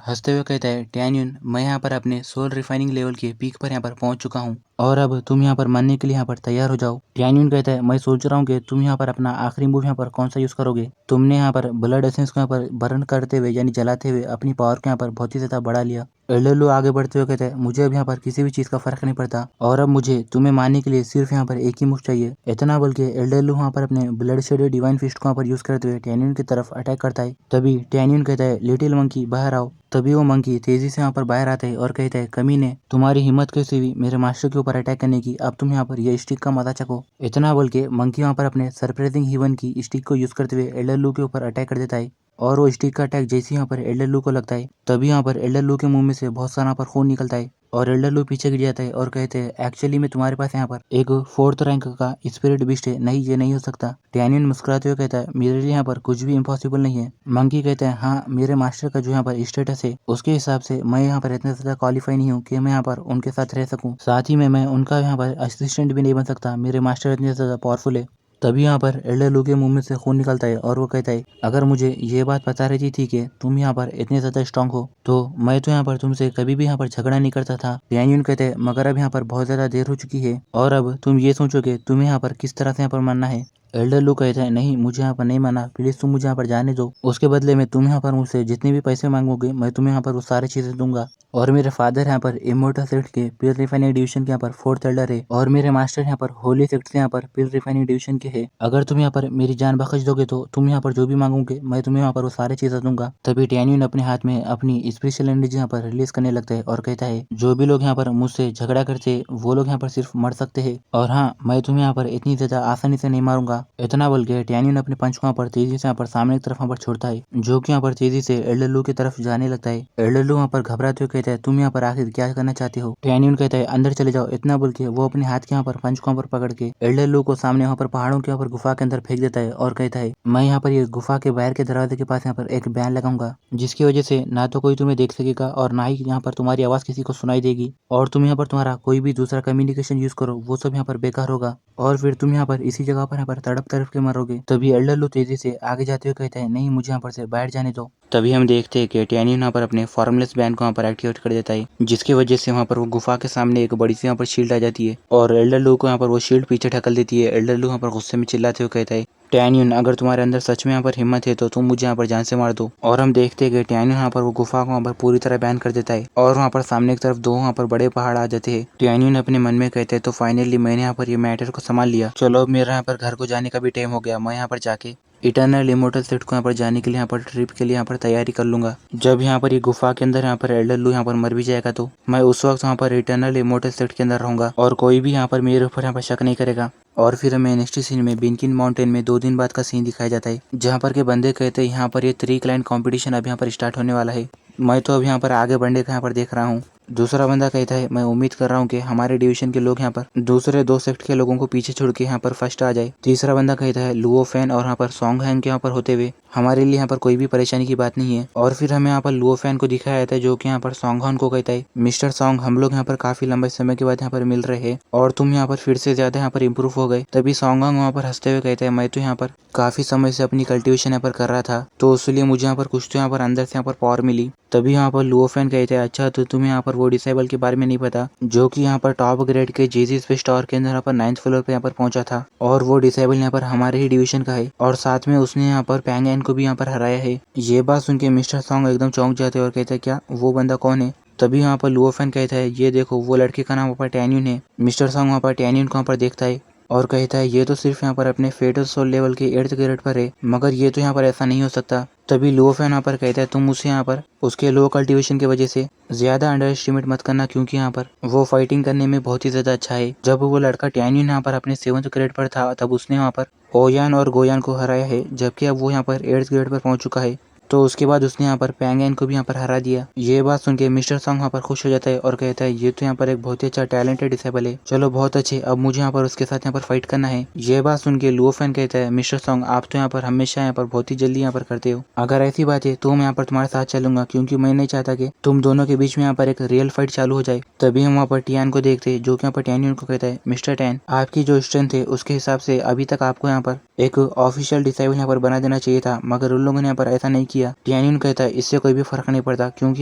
हंसते हुए कहता है, टैनियन मैं यहाँ पर अपने सोल रिफाइनिंग लेवल के पीक पर यहाँ पर पहुंच चुका हूँ, और अब तुम यहाँ पर मरने के लिए यहाँ पर तैयार हो जाओ। टैनियन कहता है, मैं सोच रहा हूँ कि तुम यहाँ पर अपना आखिरी मूव यहाँ पर कौन सा यूज करोगे? तुमने यहाँ पर ब्लड एसेंस को यहाँ पर बर्न करते हुए यानी जलाते हुए अपनी पावर को यहाँ पर बहुत ही ज्यादा बढ़ा लिया। एल्डर लू आगे बढ़ते हुए कहता है, मुझे अब यहाँ पर किसी भी चीज का फर्क नहीं पड़ता, और अब मुझे तुम्हें मारने के लिए सिर्फ यहाँ पर एक ही मूव चाहिए। इतना बोल के एल्डर लू वहाँ पर अपने ब्लड शेडेड डिवाइन फिस्ट को यहाँ पर यूज करते हुए टैनियन की तरफ अटैक करता है। तभी टैनियन कहता है, लिटिल मंकी बाहर आओ। तभी वो मंकी तेजी से यहाँ पर बाहर आता है और कहता है, कमीने तुम्हारी हिम्मत कैसे हुई मेरे मास्टर के ऊपर अटैक करने की, अब तुम यहाँ पर ये स्टिक का मजा चखो। इतना बोल के मंकी वहाँ पर अपने सरप्राइजिंग हीवन की स्टिक को यूज करते हुए एल्डर लू के ऊपर अटैक कर देता है, और वो स्टिक का अटैक जैसे यहाँ पर एल्डर लू को लगता है तभी यहाँ पर एल्डर लू के मुंह में से बहुत सारा यहाँ पर खून निकलता है, और एल्डर लू पीछे गिर जाता है और कहते हैं, एक्चुअली में तुम्हारे पास यहाँ पर एक 4th रैंक का स्पिरिट बीस्ट है, नहीं ये नहीं हो सकता। टैनियन मुस्कुराते हुए कहता है, मेरे लिए यहाँ पर कुछ भी इम्पॉसिबल नहीं है। मंकी कहता है, हाँ मेरे मास्टर का जो यहाँ पर स्टेटस है उसके हिसाब से मैं यहाँ पर इतना ज्यादा क्वालिफाई नहीं हूँ कि मैं यहाँ पर उनके साथ रह सकूँ, साथ ही में मैं उनका यहाँ पर असिस्टेंट भी नहीं बन सकता, मेरे मास्टर इतने ज्यादा पावरफुल है। तभी यहाँ पर एल्डर लू के मुंह में से खून निकलता है और वो कहता है, अगर मुझे ये बात पता रहती थी कि तुम यहाँ पर इतने ज्यादा स्ट्रांग हो तो मैं तो यहाँ पर तुमसे कभी भी यहाँ पर झगड़ा नहीं करता था। टैनियन कहते हैं, मगर अब यहाँ पर बहुत ज्यादा देर हो चुकी है और अब तुम ये सोचोगे तुम्हें यहाँ पर किस तरह से यहाँ पर मरना है। एल्डर लू कहता है, नहीं मुझे यहाँ पर नहीं माना, प्लीज तुम मुझे यहाँ पर जाने दो, उसके बदले में तुम यहाँ पर मुझसे जितने भी पैसे मांगोगे मैं तुम्हें यहाँ पर वो सारी चीजें दूंगा। और मेरे फादर यहाँ पर इमोर्टल सेक्ट के पिल रिफाइनिंग डिवीजन के यहाँ पर 4th एल्डर है, और मेरे मास्टर यहाँ पर होली सेक्ट से यहाँ पर पिल रिफाइनिंग डिवीजन के है। अगर तुम यहाँ पर मेरी जान बख्श दोगे तो तुम यहाँ पर जो भी मांगोगे मैं तुम्हें यहाँ पर वो सारी चीजें दूंगा। तभी टैनियन अपने हाथ में अपनी स्पेशल एनर्जी यहाँ पर रिलीज करने लगता है और कहता है, जो भी लोग यहाँ पर मुझसे झगड़ा करते वो लोग यहाँ पर सिर्फ मर सकते हैं, और हाँ मैं तुम्हें यहाँ पर इतनी ज्यादा आसानी से नहीं मारूंगा। इतना बोल के टैनियन अपने पंच को यहाँ पर तेजी से यहाँ पर सामने की तरफ यहाँ पर छोड़ता है, जो कि यहाँ पर तेजी से एल्डर लू की तरफ जाने लगता है। एल्डर लू यहाँ पर घबराते हुए कहता है, तुम यहाँ पर आखिर क्या करना चाहते हो? टैनियन कहता है, अंदर चले जाओ। इतना बोल के वो अपने हाथ के यहाँ पर पंच को यहाँ पर पकड़ के एल्डर लू को सामने यहाँ पर पहाड़ों के यहाँ पर गुफा के अंदर फेंक देता है और कहता है, मैं यहाँ पर ये गुफा के बाहर के दरवाजे के पास यहाँ पर एक बयान लगाऊंगा, जिसकी वजह से ना तो कोई तुम्हें देख सकेगा और ना ही यहाँ पर तुम्हारी आवाज किसी को सुनाई देगी, और तुम यहाँ पर तुम्हारा कोई भी दूसरा कम्युनिकेशन यूज करो वो सब यहाँ पर बेकार होगा, और फिर तुम यहाँ पर इसी जगह पर यहाँ पर तड़प तड़प के मरोगे। तभी एल्डर लू तेजी से आगे जाते हुए कहता है, नहीं मुझे यहाँ पर से बैठ जाने दो। तभी हम देखते हैं कि टैनियन यहाँ पर अपने फॉर्मलेस बैन को यहाँ पर एक्टिवेट कर देता है, जिसकी वजह से वहाँ पर वो गुफा के सामने एक बड़ी सी यहाँ पर शील्ड आ जाती है, और एल्डर लू को यहाँ पर वो शील्ड पीछे ढकल देती है। एल्डर लू यहाँ पर गुस्से में चिल्लाते हुए कहता है, टैनियन अगर तुम्हारे अंदर सच में यहाँ पर हिम्मत है तो तुम मुझे यहाँ पर जान से मार दो। और हम देखते हैं कि टैनियन यहाँ पर वो गुफा को यहाँ पर पूरी तरह बैन कर देता है, और वहाँ पर सामने की तरफ दो वहाँ पर बड़े पहाड़ आ जाते हैं। टैनियन अपने मन में कहते हैं, तो फाइनली मैंने यहाँ पर ये मैटर को संभाल लिया, चलो अब मेरा यहाँ पर घर को जाने का भी टाइम हो गया, मैं यहाँ पर जाके इटर्नल इमोर्टल सेट को यहाँ पर जाने के लिए यहाँ पर ट्रिप के लिए यहाँ पर तैयारी कर लूंगा। जब यहाँ पर ये गुफा के अंदर यहाँ पर एल्डर लू यहाँ पर मर भी जाएगा तो मैं उस वक्त वहाँ पर इटर्नल इमोर्टल सेट के अंदर रहूंगा और कोई भी यहाँ पर मेरे ऊपर यहाँ पर शक नहीं करेगा। और फिर हमें नेक्स्ट सीन में बिनकिन माउंटेन में 2 दिन बाद का सीन दिखाया जाता है, जहाँ पर के बंदे कहते हैं यहाँ पर ये 3 क्लाइंट कंपटीशन अब यहाँ पर स्टार्ट होने वाला है। मैं तो अब यहाँ पर आगे बढ़ने का यहाँ पर देख रहा हूँ। दूसरा बंदा कहता है मैं उम्मीद कर रहा हूँ कि हमारे डिवीजन के लोग यहाँ पर दूसरे 2 सेक्ट के लोगों को पीछे छोड़ के यहाँ पर फर्स्ट आ जाए। तीसरा बंदा कहता है लुओ फैन और यहाँ पर सॉन्ग हैंग के यहाँ पर होते हुए हमारे लिए यहाँ पर कोई भी परेशानी की बात नहीं है। और फिर हमें यहाँ पर लुओ फैन को दिखाया जाता है जो कि यहाँ पर सॉन्ग हॉन को कहता है मिस्टर सॉन्ग, हम लोग यहाँ पर काफी लंबे समय के बाद यहाँ पर मिल रहे हैं और तुम यहाँ पर फिर से ज्यादा यहाँ पर इम्प्रूव हो गए। तभी सॉन्ग हॉन वहाँ पर हंसते हुए कहते हैं मैं तो यहाँ पर काफी समय से अपनी कल्टिवेशन यहाँ पर कर रहा था तो इसलिए मुझे यहाँ पर कुछ तो यहाँ पर अंदर से यहाँ पर पावर मिली। तभी यहाँ पर लुओ फैन कहते हैं अच्छा तो तुम्हें यहाँ पर वो डिसेबल के बारे में नहीं पता जो कि यहाँ पर टॉप ग्रेड के जेजी स्पेस टावर के अंदर यहाँ पर 9th फ्लोर पे यहाँ पर पहुंचा था और वो डिसेबल यहाँ पर हमारे ही डिवीजन का है और साथ में उसने यहाँ पर पैंग एन को भी यहाँ पर हराया है। ये बात सुन के मिस्टर सॉन्ग एकदम चौंक जाते हैं और कहते हैं क्या वो बंदा कौन है। तभी यहाँ पर लुओ फैन कहता है ये देखो वो लड़के का नाम वहाँ पर टैन्यून है। मिस्टर सॉन्ग वहाँ पर टैन्यून को वहाँ पर देखता है और कहता है ये तो सिर्फ यहाँ पर अपने फेटल सोल लेवल के 8th ग्रेड पर है, मगर ये तो यहाँ पर ऐसा नहीं हो सकता। तभी लुओ फैन यहाँ पर कहता है तुम उसे यहाँ पर उसके लो कल्टीवेशन की वजह से ज्यादा अंडर एस्टिमेट मत करना क्योंकि यहाँ पर वो फाइटिंग करने में बहुत ही ज्यादा अच्छा है। जब वो लड़का टैन्यून यहाँ पर अपने 7th ग्रेड पर था तब उसने वहाँ पर ओयान और गोयान को हराया है, जबकि अब वो यहाँ पर 8th ग्रेड पर पहुंच चुका है। तो उसके बाद उसने यहाँ पर पैंगेन को भी यहाँ पर हरा दिया। ये बात सुन के मिस्टर सॉन्ग यहाँ पर खुश हो जाता है और कहता है ये तो यहाँ पर एक बहुत ही अच्छा टैलेंटेड डिसेबल है, चलो बहुत अच्छे, अब मुझे यहाँ पर उसके साथ यहाँ पर फाइट करना है। ये बात सुन के लुओ फैन कहता है मिस्टर सॉन्ग आप तो यहाँ पर हमेशा यहाँ पर बहुत ही जल्दी यहाँ पर करते हो, अगर ऐसी बात है तो मैं यहाँ पर तुम्हारे साथ चलूंगा क्योंकि मैं नहीं चाहता कि तुम दोनों के बीच में यहाँ पर एक रियल फाइट चालू हो जाए। तभी हम वहाँ पर टियान को देखते जो कि यहाँ पर टैन्यून को कहता है मिस्टर टैन आपकी जो स्ट्रेंथ है उसके हिसाब से अभी तक आपको यहाँ पर एक ऑफिशियल डिसेबल यहाँ पर बना देना चाहिए था, मगर उन लोगों ने यहाँ पर ऐसा नहीं किया। टैन्यून कहता है इससे कोई भी फर्क नहीं पड़ता क्योंकि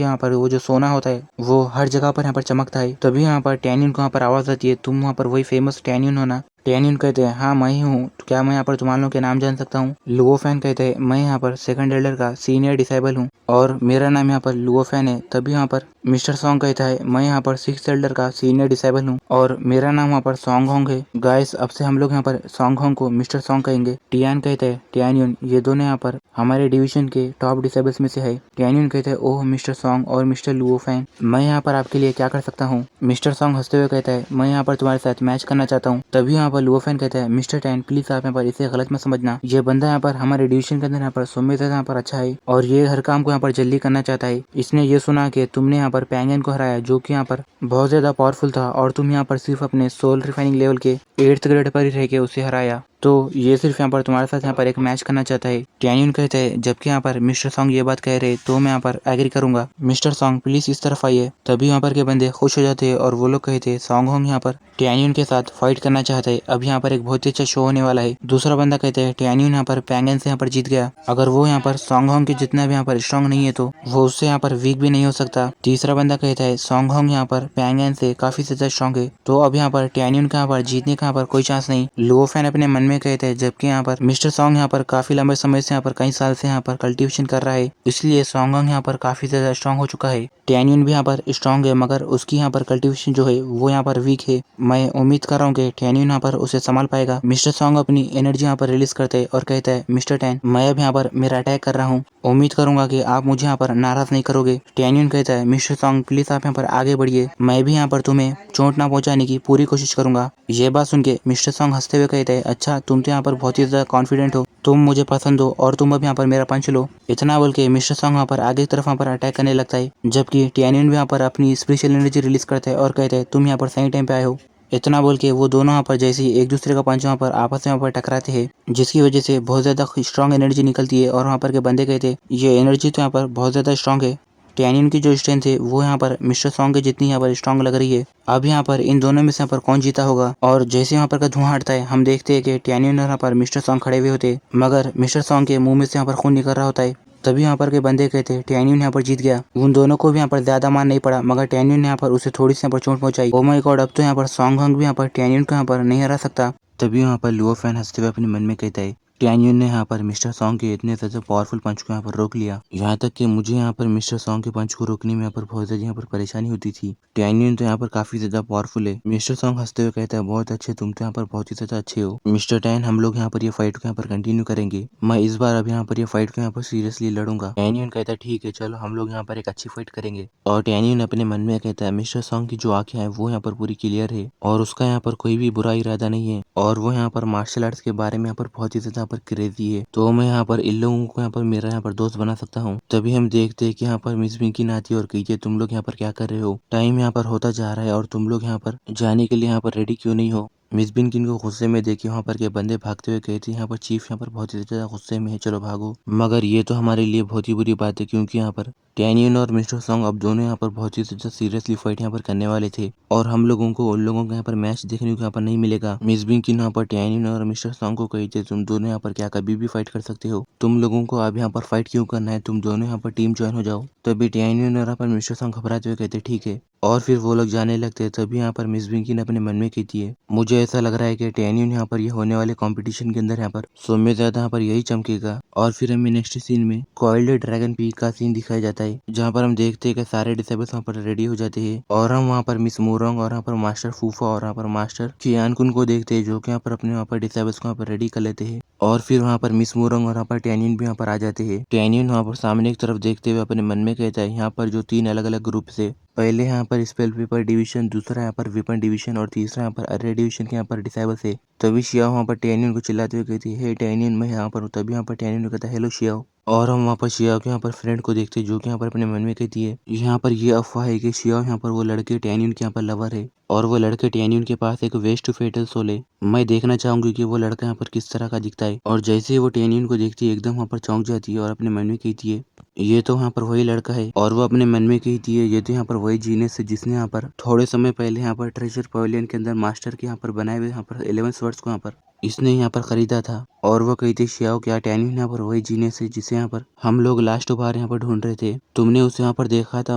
यहाँ पर वो जो सोना होता है वो हर जगह पर यहाँ पर चमकता है। तभी यहाँ पर टैन्यून को यहाँ पर आवाज आती है तुम वहाँ पर वही फेमस टैन्यून हो ना। टैन्यून कहते हैं हाँ मैं ही हूँ, क्या मैं यहाँ पर तुम लोगों के नाम जान सकता हूँ। लुओ फैन कहते हैं मैं यहाँ पर 2nd एल्डर का सीनियर डिसेबल हूँ और मेरा नाम यहाँ पर लुओ फैन है। तभी यहाँ पर मिस्टर सॉन्ग कहता है मैं यहाँ पर 6th एल्डर का सीनियर डिसेबल हूँ और मेरा नाम यहाँ पर सॉन्ग होंग है। गाइस अब से हम लोग यहाँ पर सॉन्ग होंग को मिस्टर सॉन्ग कहेंगे। टियान कहते हैं टैन्यून ये दोनों यहाँ पर हमारे डिवीजन के टॉप डिसेबल्स में से है। टैन्यून कहते हैं ओह मिस्टर सॉन्ग और मिस्टर लुओ फैन मैं यहाँ पर आपके लिए क्या कर सकता हूँ। मिस्टर सॉन्ग हंसते हुए कहता है मैं यहाँ पर तुम्हारे साथ मैच करना चाहता हूँ। तभी यहाँ पर लुओ फैन कहता है मिस्टर टैन प्लीज आप यहाँ पर इसे गलत मत समझना, ये बंदा यहाँ पर हमारे डिवीजन के अंदर यहाँ पर सुमित यहाँ पर अच्छा है और ये हर काम को यहाँ पर जल्दी करना चाहता है। इसने ये सुना कि तुमने यहाँ पर पैंगेन को हराया जो कि यहाँ पर बहुत ज्यादा पावरफुल था और तुम यहाँ पर सिर्फ अपने सोल रिफाइनिंग लेवल के 8th ग्रेड पर ही रह के उसे हराया, तो ये सिर्फ यहाँ पर तुम्हारे साथ यहाँ पर एक मैच करना चाहता है। टैन्यून कहते हैं जबकि यहाँ पर मिस्टर सॉन्ग ये बात कह रहे तो मैं यहाँ पर एग्री करूंगा, मिस्टर सॉन्ग प्लीज इस तरफ आइए। तभी यहाँ पर के बंदे खुश हो जाते हैं और वो लोग कहते हैं सॉन्ग होंग यहाँ पर टैन्यून के साथ फाइट करना चाहते हैं, अब यहाँ पर एक बहुत ही अच्छा शो होने वाला है। दूसरा बंदा कहते हैं टैन्यून यहाँ पर पैंगेन से यहाँ पर जीत गया, अगर वो यहाँ पर सॉन्ग होंग के जितना भी यहाँ पर स्ट्रॉन्ग नहीं है तो वो उससे यहाँ पर वीक भी नहीं हो सकता। तीसरा बंदा कहता है सॉन्ग होंग यहाँ पर पैंगेन से काफी ज्यादा स्ट्रॉन्ग है, तो अब यहाँ पर टैन्यून का यहाँ पर जीतने का यहाँ पर कोई चांस नहीं। लुओ फैन अपने मन में कहते हैं, जबकि यहाँ पर मिस्टर सॉन्ग यहाँ पर काफी लंबे समय से यहाँ पर कई साल से यहाँ पर कल्टीवेशन कर रहा है, इसलिए सॉन्ग होंग यहाँ पर काफी ज्यादा स्ट्रॉन्ग हो चुका है। टैन्यून भी यहाँ पर स्ट्रॉन्ग है मगर उसकी यहाँ पर कल्टीवेशन जो है वो यहाँ पर वीक है। मैं उम्मीद कर रहा हूँ कि टैन्यून यहाँ पर उसे संभाल पाएगा। मिस्टर सॉन्ग अपनी एनर्जी यहाँ पर रिलीज करते हैं और कहता है मिस्टर टैन मैं अब यहाँ पर मेरा अटैक कर रहा हूँ, उम्मीद करूंगा कि आप मुझे यहाँ पर नाराज नहीं करोगे। टैन्यून कहता है मिस्टर सॉन्ग प्लीज आप यहाँ पर आगे बढ़िए, मैं भी यहाँ पर तुम्हें चोट ना पहुंचाने की पूरी कोशिश करूंगा। ये बात सुन के मिस्टर सॉन्ग हंसते हुए कहते हैं अच्छा तुम तो यहाँ पर बहुत ही ज्यादा कॉन्फिडेंट हो, तुम मुझे पसंद हो और तुम अब यहाँ पर मेरा पंच लो। इतना बोल के मिस्टर सॉन्ग यहाँ पर आगे की तरफ यहाँ पर अटैक करने लगता है, जबकि टैन्यून भी यहाँ पर अपनी स्पेशल एनर्जी रिलीज करता है और कहते हैं तुम यहाँ पर सही टाइम पे आए हो। इतना बोल के वो दोनों यहाँ पर जैसे ही एक दूसरे का पंच वहाँ पर आपस में यहाँ पर टकराते हैं, जिसकी वजह से बहुत ज्यादा स्ट्रॉन्ग एनर्जी निकलती है और वहाँ पर के बंदे कहते हैं ये एनर्जी तो यहाँ पर बहुत ज्यादा स्ट्रॉन्ग है। टैन्यून की जो स्ट्रेंथ है वो यहाँ पर मिस्टर सॉन्ग के जितनी यहाँ पर स्ट्रॉन्ग लग रही है। अब यहाँ पर इन दोनों में से यहाँ पर कौन जीता होगा, और जैसे यहाँ पर का धुआं हटता है हम देखते हैं कि टैन्यून यहाँ पर मिस्टर सॉन्ग खड़े हुए होते मगर मिस्टर सॉन्ग के मुंह में से यहाँ पर खून निकल रहा होता है। तभी यहाँ पर के बंदे कहते हैं टैन्यून यहाँ पर जीत गया। उन दोनों को भी यहाँ पर ज्यादा मार नहीं पड़ा मगर टैन्यून ने यहाँ पर उसे थोड़ी सी यहाँ पर चोट पहुंचाई। ओ माय गॉड अब तो यहाँ पर सॉन्ग होंग भी यहाँ पर टैन्यून को यहाँ पर नहीं हरा सकता। तभी यहाँ पर लुओ फैन हंसते हुए अपने मन में कहता है टैन्यून ने यहाँ पर मिस्टर सॉन्ग के इतने ज्यादा पावरफुल पंच को यहाँ पर रोक लिया, यहाँ तक कि मुझे यहाँ पर मिस्टर सॉन्ग के पंच को रोकने में यहाँ पर बहुत ज्यादा यहाँ पर परेशानी होती थी। टैन्यून तो यहाँ पर काफी ज्यादा पावरफुल है। मिस्टर सॉन्ग हंसते हुए कहता है, बहुत अच्छे, तुम तो यहाँ पर बहुत ही ज्यादा अच्छे हो मिस्टर टैन, हम लोग यहाँ पर ये फाइट को यहाँ पर कंटिन्यू करेंगे। मैं इस बार अब यहाँ पर ये फाइट को यहाँ पर सीरियसली लड़ूंगा। टैन्यून कहता है, ठीक है चलो हम लोग यहाँ पर एक अच्छी फाइट करेंगे। और टैन्यून अपने मन में कहता है, मिस्टर सॉन्ग की जो आंखें हैं वो यहाँ पर पूरी क्लियर है और उसका यहाँ पर कोई भी बुरा इरादा नहीं है और वो यहाँ पर मार्शल आर्ट्स के बारे में यहाँ पर बहुत ही ज्यादा यहाँ पर क्रेजी है, तो मैं यहाँ पर इन लोगों को यहाँ पर मेरा यहाँ पर दोस्त बना सकता हूँ। तभी हम देखते हैं कि यहाँ पर मिस पिंकी आती है और कहती है, तुम लोग यहाँ पर क्या कर रहे हो, टाइम यहाँ पर होता जा रहा है और तुम लोग यहाँ पर जाने के लिए यहाँ पर रेडी क्यों नहीं हो। मिस बिनकिन को गुस्से में देखी वहाँ पर के बंदे भागते हुए कहते हैं, यहाँ पर चीफ यहाँ पर बहुत ही ज्यादा गुस्से में है, चलो भागो। मगर ये तो हमारे लिए बहुत ही बुरी बात है क्योंकि यहाँ पर टैनियन और मिस्टर सॉन्ग अब दोनों यहाँ पर बहुत ही ज्यादा सीरियसली फाइट यहाँ पर करने वाले थे और हम लोगों को उन लोगों का यहाँ पर मैच देखने को यहाँ पर नहीं मिलेगा। मिस बिनकिन यहाँ पर टैनियन और मिस्टर सॉन्ग को कहते, तुम दोनों यहाँ पर क्या कभी भी फाइट कर सकते हो, तुम लोगों को अब यहाँ पर फाइट क्यों करना है, तुम दोनों यहाँ पर टीम ज्वाइन हो जाओ। तभी टैनियन और यहाँ पर मिस्टर सॉन्ग घबराते हुए कहते, ठीक है, और फिर वो लोग जाने लगते हैं। तभी यहाँ पर मिस बिंकी ने अपने मन में कहती है, मुझे ऐसा लग रहा है कि टैनियन यहाँ पर ये होने वाले कंपटीशन के अंदर यहाँ पर सोम्य ज्यादा यहाँ पर यही चमकेगा। और फिर हमें नेक्स्ट सीन में कॉइल्ड ड्रैगन पीक का सीन दिखाया जाता है जहाँ पर हम देखते हैं कि सारे डिसेबल्स वहाँ पर रेडी हो जाते हैं और हम वहाँ पर मिस मोरोंग और यहाँ पर मास्टर फूफा और यहाँ पर मास्टर कियानकुन को देखते हैं जो कि यहाँ पर अपने वहाँ पर डिसेबल्स को यहाँ पर रेडी कर लेते हैं। और फिर वहाँ पर मिस मोरोंग और यहाँ पर टैनियन भी यहाँ पर आ जाते हैं। टैनियन वहाँ पर सामने की तरफ देखते हुए अपने मन में कहता है, यहाँ पर जो 3 अलग अलग ग्रुप से, पहले यहाँ पर स्पेल पेपर डिवीजन, दूसरा यहाँ पर वेपन डिवीजन और तीसरा यहाँ पर अर्रे डिवीजन के यहाँ पर डिसेबल्स है। तभी शियाओ वहाँ पर टैनियन को चिल्लाते हुए कहती है, हे टैनियन मैं यहाँ पर हूँ। तभी यहाँ पर टैनियन कहता है, हेलो शियाओ। और हम वहाँ पर शियाओ के यहाँ पर फ्रेंड को देखते हैं जो कि यहाँ पर अपने मन में कहती है, यहाँ पर ये अफवाह है कि शियाओ यहाँ पर वो लड़के टैनियन के यहाँ पर लवर है और वो लड़के टैनियन के पास एक वेस्ट फेटल सोल है। मैं देखना चाहूंगी कि वो लड़का यहाँ पर किस तरह का दिखता है। और जैसे ही वो टैनियन को देखती है एकदम वहाँ पर चौंक जाती है और अपने मन में कहती है, ये तो यहाँ पर वही लड़का है। और वो अपने मन में कहती है, ये तो यहाँ पर वही जीनियस है जिसने यहाँ पर थोड़े समय पहले यहाँ पर ट्रेजर पवेलियन के अंदर मास्टर के यहाँ पर बनाए हुए यहाँ पर 11 स्वर्ड्स को यहाँ पर इसने यहाँ पर खरीदा था। और वो कहती, शियाओ क्या टैनियन यहाँ पर वही जीनियस है जिसे यहाँ पर हम लोग लास्ट बार यहाँ पर ढूंढ रहे थे, तुमने उसे यहाँ पर देखा था,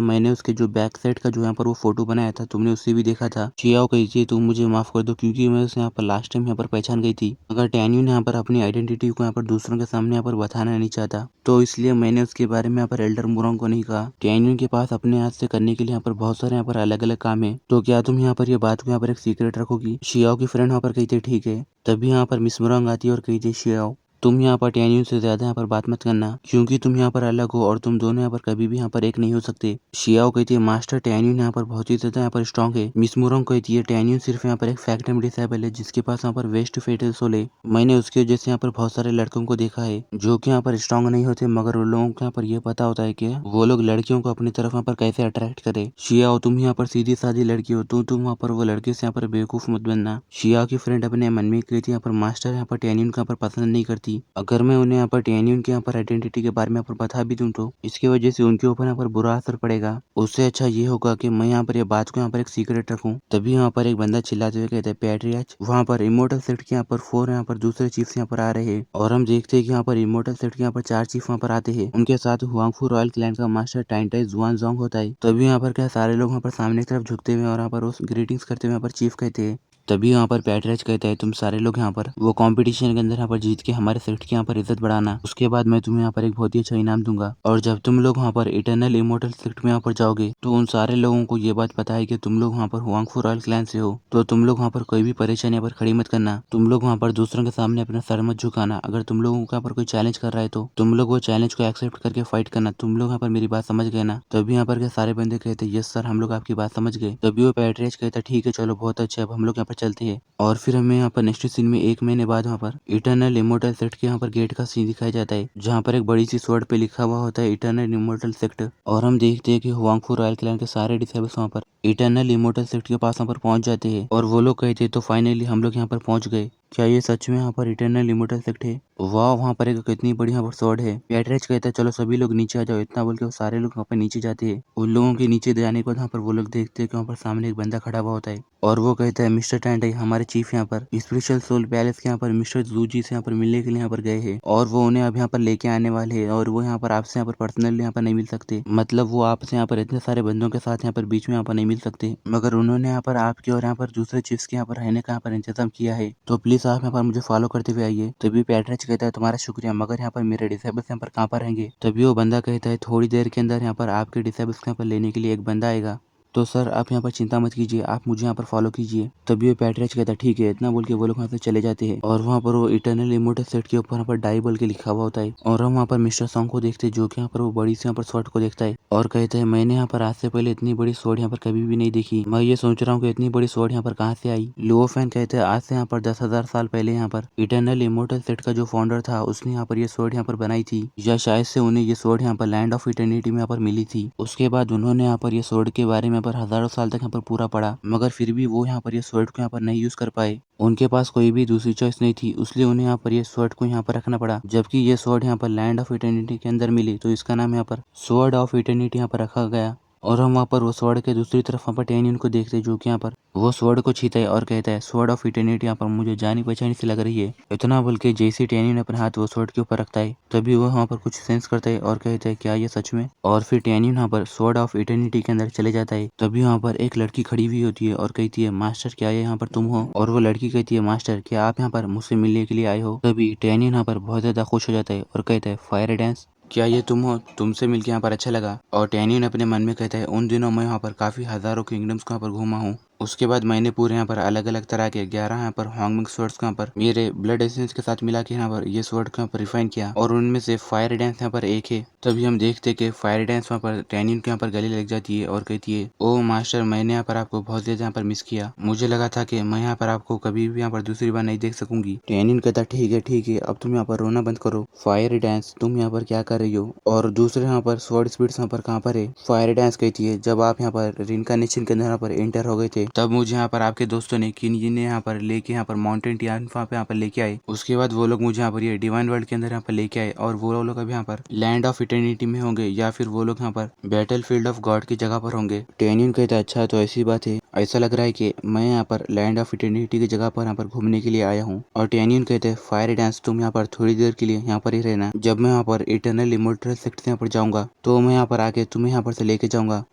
मैंने उसके जो बैक साइड का जो यहाँ पर वो फोटो बनाया था तुमने उसे भी देखा था। शियाओ कहती है, तुम मुझे माफ कर दो क्योंकि मैं उसे यहाँ पर लास्ट टाइम यहाँ पर पहचान गई थी, अगर टैनियन यहाँ पर अपनी आइडेंटिटी को यहाँ पर दूसरों के सामने यहाँ पर बताना नहीं चाहता तो इसलिए मैंने उसके बारे में यहाँ पर एल्डर मोरोंग को नहीं कहा। टैनियन के पास अपने हाथ से करने के लिए यहाँ पर बहुत सारे यहाँ पर अलग अलग काम है, तो क्या तुम यहाँ पर ये बात को यहाँ पर एक सीक्रेट रखोगी। शियाओ की फ्रेंड वहाँ पर कहते, ठीक है। तभी यहाँ पर मिस मोरोंग आती है और कहती है, शियाओ तुम यहाँ पर टैनियन से ज्यादा यहाँ पर बात मत करना क्योंकि तुम यहाँ पर अलग हो और तुम दोनों यहाँ पर कभी भी यहाँ पर एक नहीं हो सकते। शियाओ कहती है, मास्टर टैनियन यहाँ पर बहुत ही ज्यादा यहाँ पर स्ट्रॉन्ग है। मिस मोरोंग कहती है, टैनियन सिर्फ यहाँ पर एक फैक्टम डिसेबल है जिसके पास यहाँ पर वेस्ट फेटल सोल है। मैंने उसके वजह से यहाँ पर बहुत सारे लड़कों को देखा है जो कि यहाँ पर स्ट्रॉन्ग नहीं होते मगर उन लोगों को यहाँ पर ये पता होता है कि वो लोग लड़कियों को अपनी तरफ यहाँ पर कैसे अट्रैक्ट करे। शियाओ तुम यहाँ पर सीधी सादी लड़की हो, तुम वहाँ पर वो लड़के से यहाँ पर बेवकूफ मत बनना। शियाओ की फ्रेंड अपने मन में कहती है, यहाँ पर मास्टर यहाँ पर टैनियन को यहाँ पर पसंद नहीं करती, अगर मैं उन्हें यहाँ पर टैनियन के यहाँ पर आइडेंटिटी के बारे में यहाँ पर बता भी दूं तो इसकी वजह से उनके ऊपर यहाँ पर बुरा असर पड़ेगा। उससे अच्छा ये होगा कि मैं यहाँ पर ये बात को यहाँ पर एक सीक्रेट रखूं। तभी यहाँ पर एक बंदा चिल्लाते हुए कहता है, पैट्रियाच। वहाँ पर इमोर्टल सेट के यहाँ पर 4 यहाँ पर दूसरे चीफ्स यहाँ पर आ रहे हैं और हम देखते हैं कि यहाँ पर इमोर्टल सेट के यहाँ पर 4 चीफ वहाँ पर आते हैं। उनके साथ हुआंगफू रॉयल क्लैन का मास्टर टाइंटाई जुआनजोंग होता है। तभी यहाँ पर क्या सारे लोग यहाँ पर सामने की तरफ झुकते हुए और यहाँ पर उस ग्रीटिंग्स करते हुए यहाँ पर चीफ कहते हैं। तभी यहाँ पर पैट्रियाच कहता है, तुम सारे लोग यहाँ पर वो कंपटीशन के अंदर यहाँ पर जीत के हमारे सेट की यहाँ पर इज्जत बढ़ाना, उसके बाद मैं तुम्हें यहाँ पर एक बहुत ही अच्छा इनाम दूंगा। और जब तुम लोग वहाँ पर इटर्नल इमोर्टल सेट में यहाँ पर जाओगे तो उन सारे लोगों को ये बात पता है कि तुम लोग वहाँ पर हुआंगफू रॉयल क्लैन से हो, तो तुम लोग वहाँ पर कोई भी परेशानी यहाँ पर खड़ी मत करना, तुम लोग वहाँ पर दूसरों के सामने अपना सर मत झुकाना। अगर तुम लोगों को यहाँ पर कोई चैलेंज कर रहा है तो तुम लोग वो चैलेंज को एक्सेप्ट करके फाइट करना। तुम लोग यहाँ पर मेरी बात समझ गए ना। तभी यहाँ पर सारे बंदे कहते, यस सर हम लोग आपकी बात समझ गए। तभी वो पैट्रियाच कहता, ठीक है चलो बहुत अच्छा, अब हम लोग यहाँ पर चलते हैं। और फिर हमें यहाँ पर नेक्स्ट सीन में 1 महीने बाद वहाँ पर इटर्नल इमोर्टल सेक्ट के यहाँ पर गेट का सीन दिखाया जाता है जहाँ पर एक बड़ी सी स्वर्ड पे लिखा हुआ होता है इटर्नल इमोर्टल सेक्ट। और हम देखते हैं कि हुआंगफू रॉयल क्लैन के सारे डिसेबल्स वहाँ पर इटर्नल इमोर्टल सेक्ट के पास वहाँ पर पहुंच जाते हैं और वो लोग कहते हैं, तो फाइनली हम लोग यहाँ पर पहुंच गए, क्या ये सच में यहाँ पर इटर्नल इमोर्टल सेक्ट है। वाह वहाँ पर एक कितनी बड़ी यहाँ पर स्वॉर्ड है। पैट्रियाच कहता है, चलो सभी लोग नीचे आ जाओ। इतना बोल के वो सारे लोग वहाँ पर नीचे जाते हैं। उन लोगों के नीचे जाने के बाद वहाँ पर वो लोग देखते हैं कि वहाँ पर सामने एक बंदा खड़ा हुआ होता है और वो कहता है, मिस्टर टाइंटाई हमारे चीफ यहाँ पर स्पिरिचुअल सोल पैलेस के यहाँ पर मिस्टर जूजी से यहाँ पर मिलने के लिए यहाँ पर गए हैं और वो उन्हें अब यहाँ पर लेके आने वाले हैं और वो यहाँ पर आपसे यहाँ पर पर्सनली यहाँ पर नहीं मिल सकते, मतलब वो आपसे यहाँ पर इतने सारे बंदों के साथ यहाँ पर बीच में यहाँ पर नहीं मिल सकते, मगर उन्होंने यहाँ पर आपके और यहाँ पर दूसरे चीफ्स के यहाँ पर रहने का यहाँ पर इंतजाम किया है, तो प्लीज प्लीज आप यहाँ पर मुझे फॉलो करते हुए आइए। तभी पैट्रिच कहता है तुम्हारा शुक्रिया, मगर यहाँ पर मेरे डिसेबल्स यहाँ पर कहाँ पर रहेंगे। तभी वो बंदा कहता है थोड़ी देर के अंदर यहाँ पर आपके डिसेबल्स यहाँ पर लेने के लिए एक बंदा आएगा। तो सर आप यहाँ पर चिंता मत कीजिए, आप मुझे यहाँ पर फॉलो कीजिए। तभी वो पैट्रिच कहता है ठीक है। इतना बोल के वो लोग वहाँ से चले जाते हैं और वहाँ पर वो इटर्नल इमोर्टल सेट के ऊपर यहाँ पर डाई बोल के लिखा हुआ होता है। और हम वहाँ पर मिस्टर सॉन्ग को देखते हैं जो कि यहाँ पर वो बड़ी सी यहाँ पर स्वॉर्ड को देखता है और कहता है मैंने यहाँ पर आज से पहले इतनी बड़ी स्वॉर्ड यहाँ पर कभी भी नहीं देखी। मैं ये सोच रहा हूँ कि इतनी बड़ी स्वॉर्ड यहाँ पर कहाँ से आई। लुओ फैन कहते हैं आज से यहाँ पर 10,000 साल पहले यहाँ पर इटर्नल इमोर्टल सेट का जो फाउंडर था उसने यहाँ पर ये स्वॉर्ड यहाँ पर बनाई थी, या शायद से उन्हें ये स्वॉर्ड यहाँ पर लैंड ऑफ इटर्निटी में यहाँ पर मिली थी। उसके बाद उन्होंने यहाँ पर ये स्वॉर्ड के बारे में यहाँ पर हजारों साल तक यहाँ पर पूरा पढ़ा, मगर फिर भी वो यहाँ पर ये स्वॉर्ड को यहाँ पर नहीं यूज कर पाए। उनके पास कोई भी दूसरी चॉइस नहीं थी, इसलिए उन्हें यहाँ पर ये स्वॉर्ड को यहाँ पर रखना पड़ा। जबकि ये स्वॉर्ड यहाँ पर लैंड ऑफ इटर्निटी के अंदर मिली तो इसका नाम यहाँ पर स्वॉर्ड ऑफ इटर्निटी यहाँ पर रखा गया। और हम वहाँ पर वो स्वॉर्ड के दूसरी तरफ वहाँ पर टेनियन को देखते जो कि यहाँ पर वो स्वॉर्ड को छीता है और कहता है स्वॉर्ड ऑफ इटर्निटी यहाँ पर मुझे जानी पहचानी सी लग रही है। इतना बोल के जैसे टेनियन अपने हाथ वो स्वॉर्ड के ऊपर रखता है तभी वो वहाँ पर कुछ सेंस करता है और कहता है क्या ये सच में। और फिर टेनियन यहाँ पर स्वॉर्ड ऑफ इटर्निटी के अंदर चले जाता है। तभी वहाँ पर एक लड़की खड़ी हुई होती है और कहती है मास्टर क्या ये यहाँ पर तुम हो। और वो लड़की कहती है मास्टर क्या आप यहाँ पर मुझसे मिलने के लिए आए हो। तभी टेनियन यहाँ पर बहुत ज्यादा खुश हो जाता है और कहता है फायर डांस क्या ये तुम हो, तुमसे मिलकर यहाँ पर अच्छा लगा। और टेनियन अपने मन में कहता है उन दिनों मैं यहाँ पर काफी हजारों किंगडम्स को यहाँ पर घूमा हूँ। उसके बाद मैंने पूरे यहाँ पर अलग अलग तरह के 11 यहाँ पर हॉन्गमिंग स्वर्ड्स को यहाँ पर मेरे ब्लड एसेंस के साथ मिला के यहाँ पर ये स्वर्ड को यहाँ पर रिफाइन किया और उनमें से फायर डांस यहाँ पर एक है। तभी हम देखते कि फायर डांस वहाँ पर टेनियन के यहाँ पर गले लग जाती है और कहती है ओ मास्टर मैंने यहाँ पर आपको बहुत ज्यादा यहाँ पर मिस किया, मुझे लगा था कि मैं यहाँ पर आपको कभी भी यहाँ पर दूसरी बार नहीं देख सकूंगी। टेनियन कहता ठीक है अब तुम यहाँ पर रोना बंद करो। फायर डांस तुम यहाँ पर क्या कर रही हो और दूसरे यहाँ पर स्वर्ड स्पीड्स यहाँ पर कहाँ पर है। फायर डांस कहती है जब आप यहाँ पर रिनकार्नेशन के अंदर यहाँ पर एंटर हो गए थे तब मुझे यहाँ पर आपके दोस्तों ने किन्जी ने यहाँ पर लेके यहाँ पर माउंटेन टियान्फा पे यहाँ पर लेके आए। उसके बाद वो लोग मुझे यहाँ पर ये डिवाइन वर्ल्ड के अंदर यहाँ पर लेके आए और वो लोग अभी यहाँ पर लैंड ऑफ इटर्निटी में होंगे या फिर वो लोग यहाँ पर बैटल फील्ड ऑफ गॉड की जगह पर होंगे। टेनियन कहता है अच्छा तो ऐसी बात है, ऐसा लग रहा है कि मैं यहाँ पर लैंड ऑफ इटर्निटी की जगह पर यहाँ पर घूमने के लिए आया हूँ। और टेनियन कहते हैं फायर डांस तुम यहाँ पर थोड़ी देर के लिए यहाँ पर ही रहना, जब मैं यहाँ पर इटर्नल इमोर्टल सेक्ट से यहाँ पर जाऊंगा तो मैं यहाँ पर आके तुम्हें यहाँ पर से लेके जाऊंगा।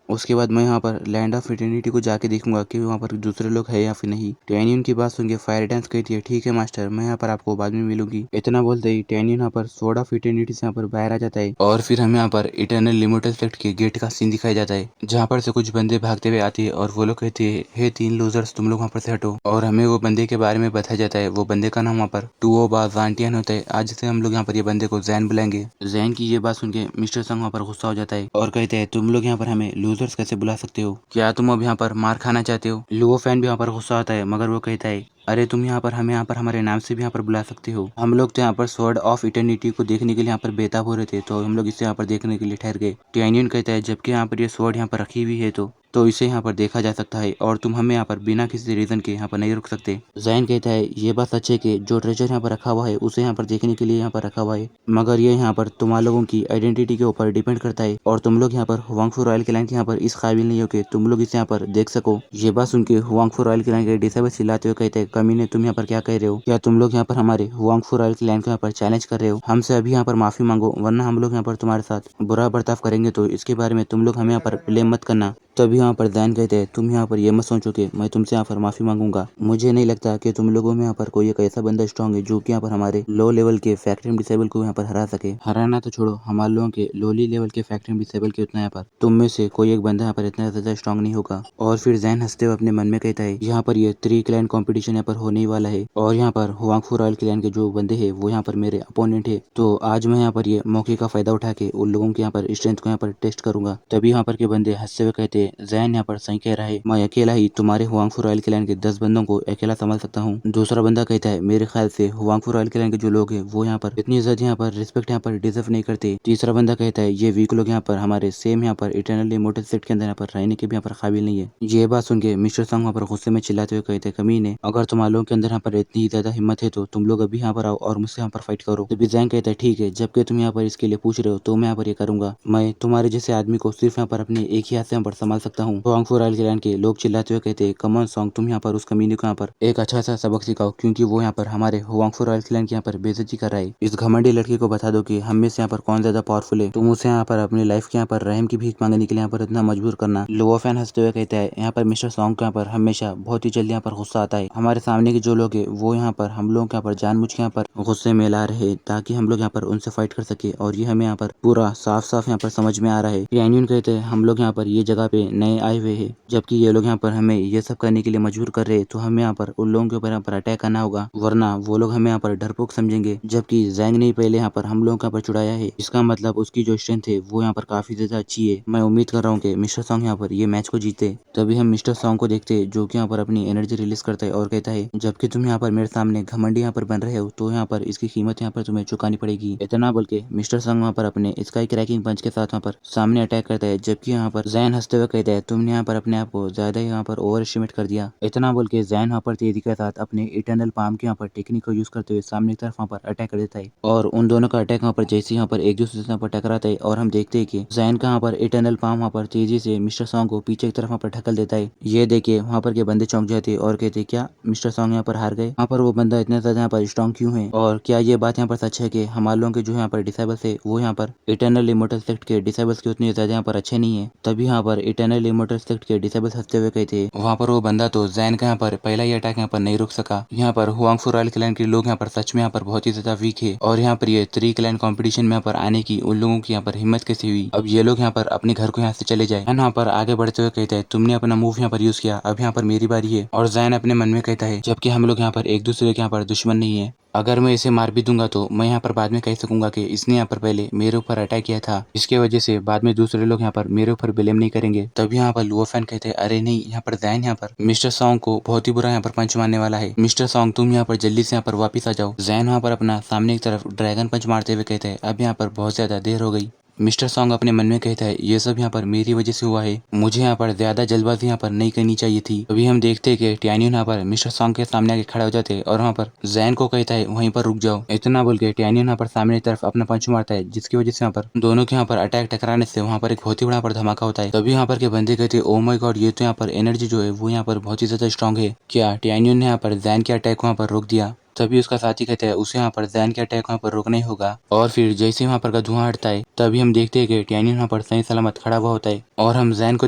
उसके बाद मैं यहाँ पर लैंड ऑफ इटर्निटी को जाके देखूंगा कि वहाँ पर दूसरे लोग है या फिर नहीं। टेनियन की बात सुन के फायर डांस कहती है ठीक है मास्टर मैं यहाँ पर आपको बाद में मिलूंगी। इतना बोलते ही टेनियन यहाँ पर स्वॉर्ड ऑफ इटर्निटी से यहाँ पर बाहर आ जाता है और फिर हमें यहाँ पर इटर्नल इमोर्टल सेक्ट के गेट का सीन दिखाया जाता है जहाँ पर से कुछ बंदे भागते हुए आते हैं और वो लोग कहते हैं हे 3 लूजर्स तुम लोग वहाँ पर से हटो। और हमें वो बंदे के बारे में बताया जाता है, वो बंदे का नाम वहाँ पर टूओबा ज़ांटियन होता है। आज से हम लोग यहाँ पर ये बंदे को जैन बुलाएंगे। जैन की ये बात सुन के मिस्टर संग वहाँ पर गुस्सा हो जाता है और कहते हैं तुम लोग यहाँ पर हमें लूजर्स कैसे बुला सकते हो, क्या तुम अब यहाँ पर मार खाना चाहते हो। लुओ फैन भी यहाँ पर गुस्सा होता है मगर वो कहता है अरे तुम यहाँ पर हमें यहाँ पर हमारे नाम से भी यहाँ पर बुला सकते हो। हम लोग तो यहाँ पर स्वॉर्ड ऑफ इटर्निटी को देखने के लिए यहाँ पर बेताब हो रहे थे तो हम लोग इसे यहाँ पर देखने के लिए ठहर गए। टेनियन कहता है जबकि यहाँ पर ये स्वॉर्ड यहाँ पर रखी हुई है तो इसे यहाँ पर देखा जा सकता है और तुम हमें यहाँ पर बिना किसी रीजन के यहाँ पर नहीं रुक सकते। जैन कहता है ये बात सच है कि जो ट्रेजर यहाँ पर रखा हुआ है उसे यहाँ पर देखने के लिए यहाँ पर रखा हुआ है, मगर ये यहाँ पर तुम लोगों की आइडेंटिटी के ऊपर डिपेंड करता है और तुम लोग यहाँ पर हुआंगफू रॉयल क्लैन के यहाँ पर इस काबिल नहीं हो कि तुम लोग इसे यहाँ पर देख सको। ये बात सुन के हुआंगफू रॉयल क्लैन के डिसेबल चिल्लाते हुए कहते हैं कमीने तुम यहाँ पर क्या कह रहे हो, क्या तुम लोग यहाँ पर हमारे हुआंगफू रॉयल क्लैन को यहाँ पर चैलेंज कर रहे हो। हमसे अभी यहाँ पर माफी मांगो वरना हम लोग यहाँ पर तुम्हारे साथ बुरा बर्ताव करेंगे, तो इसके बारे में तुम लोग हमें यहाँ पर ब्लेम मत करना। तभी यहाँ पर जैन कहते हैं तुम यहाँ पर ये मत सोचो कि मैं तुमसे यहाँ पर माफी मांगूंगा। मुझे नहीं लगता कि तुम लोगों में यहाँ पर कोई एक ऐसा बंदा स्ट्रॉन्ग है जो कि यहाँ पर हमारे लो लेवल के फैक्ट्री डिसेबल को यहाँ पर हरा सके। हराना तो छोड़ो, हमारे लोगों के लोली लेवल के फैक्ट्री डिसेबल के उतना यहाँ पर तुम में से कोई एक बंदा यहाँ पर इतना ज्यादा स्ट्रॉन्ग नहीं होगा। और फिर जैन हंसते हुए अपने मन में कहता है यहाँ पर ये 3 क्लैन कॉम्पिटिशन यहाँ पर होने वाला है और यहाँ पर हुआंगफू रॉयल क्लैन के जो बंदे है वो यहाँ पर मेरे अपोनेंट है, तो आज मैं यहाँ पर ये मौके का फायदा उठा के उन लोगों के यहाँ पर स्ट्रेंथ को यहाँ पर टेस्ट करूंगा। तभी यहाँ पर के बंदे हंसते हुए कहते हैं जैन यहाँ पर सही कह रहा है, मैं अकेला ही तुम्हारे हुआंगफू रॉयल क्लैन के 10 बंदों को अकेला संभाल सकता हूँ। दूसरा बंदा कहता है मेरे ख्याल से हुआंगफू रॉयल क्लैन के जो लोग हैं वो यहाँ पर इतनी इज्जत यहाँ पर रिस्पेक्ट यहाँ पर डिजर्व नहीं करते। तीसरा बंदा कहता है ये वीक लोग यहाँ पर हमारे सेम यहाँ पर इटर्नल इमोर्टल सेट के अंदर यहाँ पर रहने के भी यहाँ पर काबिल नहीं है। ये बात सुन के मिस्टर संग वहाँ पर गुस्से में चिल्लाते हुए कहते कमीने अगर तुम लोगों के अंदर यहाँ पर इतनी ज्यादा हिम्मत है तो तुम लोग अभी यहाँ पर आओ और मुझसे यहाँ पर फाइट करो। तो जैन कहता है ठीक है, जबकि तुम यहाँ पर इसके लिए पूछ रहे हो तो मैं यहाँ पर ये करूंगा। मैं तुम्हारे जैसे आदमी को सिर्फ यहाँ पर अपने एक ही हाथ से यहाँ पर संभाल संभाल सकता हूँ। हुआंगफू रॉयल क्लैन के लोग चिल्लाते हुए कहते, कम ऑन सॉन्ग, तुम यहाँ पर उस कमीने को यहाँ पर एक अच्छा सा सबक सिखाओ, क्योंकि वो यहाँ पर हमारे हुआंगफू रॉयल क्लैन की यहाँ पर बेइज्जती कर रहा है। इस घमंडी लड़के को बता दो कि हम में से यहाँ पर कौन ज्यादा पावरफुल है। तुम उसे यहाँ पर अपनी लाइफ के यहाँ पर रहम की भीख मांगने के लिए यहाँ पर इतना मजबूर करना। लुओ फैन हंसते हुए कहता है, यहाँ पर मिस्टर सॉन्ग के यहाँ पर हमेशा बहुत ही जल्दी यहाँ पर गुस्सा आता है। हमारे सामने के जो लोग है वो यहाँ पर हम लोग यहाँ पर जानबूझ के यहाँ पर गुस्से में ला रहे हैं ताकि हम लोग यहाँ पर उनसे फाइट कर सके, और ये हमें यहाँ पर पूरा साफ साफ यहाँ पर समझ में आ रहा है। यान्यून कहते हैं, हम लोग यहाँ पर ये जगह पे नए आए हुए हैं, जबकि ये लोग यहाँ पर हमें ये सब करने के लिए मजबूर कर रहे हैं, तो हमें यहाँ पर उन लोगों के ऊपर यहाँ पर अटैक करना होगा, वरना वो लोग हमें यहाँ पर डरपोक समझेंगे। जबकि जैंग ने पहले यहाँ पर हम लोगों के यहाँ पर चुड़ाया है, इसका मतलब उसकी जो स्ट्रेंथ है वो यहाँ पर काफी ज्यादा अच्छी है। मैं उम्मीद कर रहा हूँ कि मिस्टर सॉन्ग यहाँ पर ये मैच को जीते। तभी हम मिस्टर सॉन्ग को देखते हैं जो कि यहाँ पर अपनी एनर्जी रिलीज करता है और कहता है, जबकि तुम यहाँ पर मेरे सामने घमंडी यहाँ पर बन रहे हो, तो यहाँ पर इसकी कीमत यहाँ पर तुम्हें चुकानी पड़ेगी। इतना बोल के मिस्टर सॉन्ग वहाँ पर अपने स्काई क्रैकिंग पंच के साथ वहाँ पर सामने अटैक करता है, जबकि यहाँ पर जैन हंसते हुए कहता है, तुमने यहाँ पर अपने आप को ज्यादा यहाँ पर ओवर एस्टिमेट कर दिया। इतना बोल के जैन यहाँ पर तेजी के साथ अपने इटर्नल पाम के यहाँ पर टेक्निक को यूज करते हुए सामने की तरफ वहाँ पर अटैक कर देता है, और उन दोनों का अटैक वहाँ पर जैसे यहाँ पर एक दूसरे से यहाँ पर टकराता है, और हम देखते हैं कि जैन का यहाँ पर इटर्नल पाम वहाँ पर तेजी से मिस्टर सॉन्ग को पीछे की तरफ वहाँ पर ढकल देता है। ये देखिए वहाँ पर के बंदे चौंक जाते हैं और कहते, क्या मिस्टर सॉन्ग यहाँ पर हार गए? वहाँ पर वो बंदा इतना ज्यादा यहाँ पर स्ट्रॉन्ग क्यों है? और क्या ये बात यहाँ पर सच है कि हमारे लोगों के जो यहाँ पर डिसेबल्स है वो यहाँ पर इटर्नल इमोर्टल सेक्ट के डिसेबल्स के उतने ज्यादा यहाँ पर अच्छे नहीं है? तभी यहाँ पर इटर्नल इमोर्टल सेक्ट के डिसेबल्स हंसते हुए कहते हैं, वहाँ पर वो बंदा तो जैन का यहाँ पर पहला ही अटैक यहाँ पर नहीं रुक सका। यहाँ पर हुआंगफू रॉयल क्लैन के लोग यहाँ पर सच में यहाँ पर बहुत ही ज्यादा वीक है, और यहाँ पर ये 3 क्लैन कॉम्पिटिशन में यहाँ पर आने की उन लोगों की यहाँ पर हिम्मत कैसे हुई? अब ये लोग यहाँ पर अपने घर को यहाँ से चले जाए। यहाँ पर आगे बढ़ते हुए कहते हैं, तुमने अपना मूव यहाँ पर यूज किया, अब यहाँ पर मेरी बारी है। और जैन अपने मन में कहता है, जबकि हम लोग यहाँ पर एक दूसरे के यहाँ पर दुश्मन नहीं है, अगर मैं इसे मार भी दूंगा तो मैं यहाँ पर बाद में कह सकूंगा कि इसने यहाँ पर पहले मेरे ऊपर अटैक किया था, इसके वजह से बाद में दूसरे लोग यहाँ पर मेरे ऊपर ब्लेम नहीं करेंगे। तभी यहाँ पर लुओ फैन कहते हैं, अरे नहीं, यहाँ पर जैन यहाँ पर मिस्टर सॉन्ग को बहुत ही बुरा यहाँ पर पंच मारने वाला है। मिस्टर सॉन्ग, तुम यहाँ पर जल्दी से यहाँ पर वापिस आ जाओ। जैन वहाँ पर अपना सामने की तरफ ड्रैगन पंच मारते हुए कहते हैं, अब यहाँ पर बहुत ज्यादा देर हो गई। मिस्टर सॉन्ग अपने मन में कहता है, ये सब यहाँ पर मेरी वजह से हुआ है, मुझे यहाँ पर ज्यादा जल्दबाजी यहाँ पर नहीं करनी चाहिए थी। अभी हम देखते हैं कि टैन्यून यहाँ पर मिस्टर सॉन्ग के सामने आके खड़ा हो जाते हैं और वहाँ पर जैन को कहता है, वहीं पर रुक जाओ। इतना बोल के टैन्यून यहाँ पर सामने की तरफ अपना पंच मारता है, जिसकी वजह से यहाँ पर दोनों के यहाँ पर अटैक टकराने से वहाँ पर एक बहुत ही बड़ा धमाका होता है। तभी यहाँ पर के बंदे कहते हैं, ओ माय गॉड, ये तो यहाँ पर एनर्जी जो है वो यहाँ पर बहुत ही ज्यादा स्ट्रॉन्ग है। क्या टैन्यून ने यहाँ पर जैन के अटैक को वहाँ पर रोक दिया? तभी उसका साथी कहता है, उसे यहाँ पर जैन के अटैक वहाँ पर रोकना ही होगा। और फिर जैसे वहाँ पर का धुआं हटता है, तभी हम देखते हैं कि टैन्यून यहाँ पर सही सलामत खड़ा हुआ होता है, और हम जैन को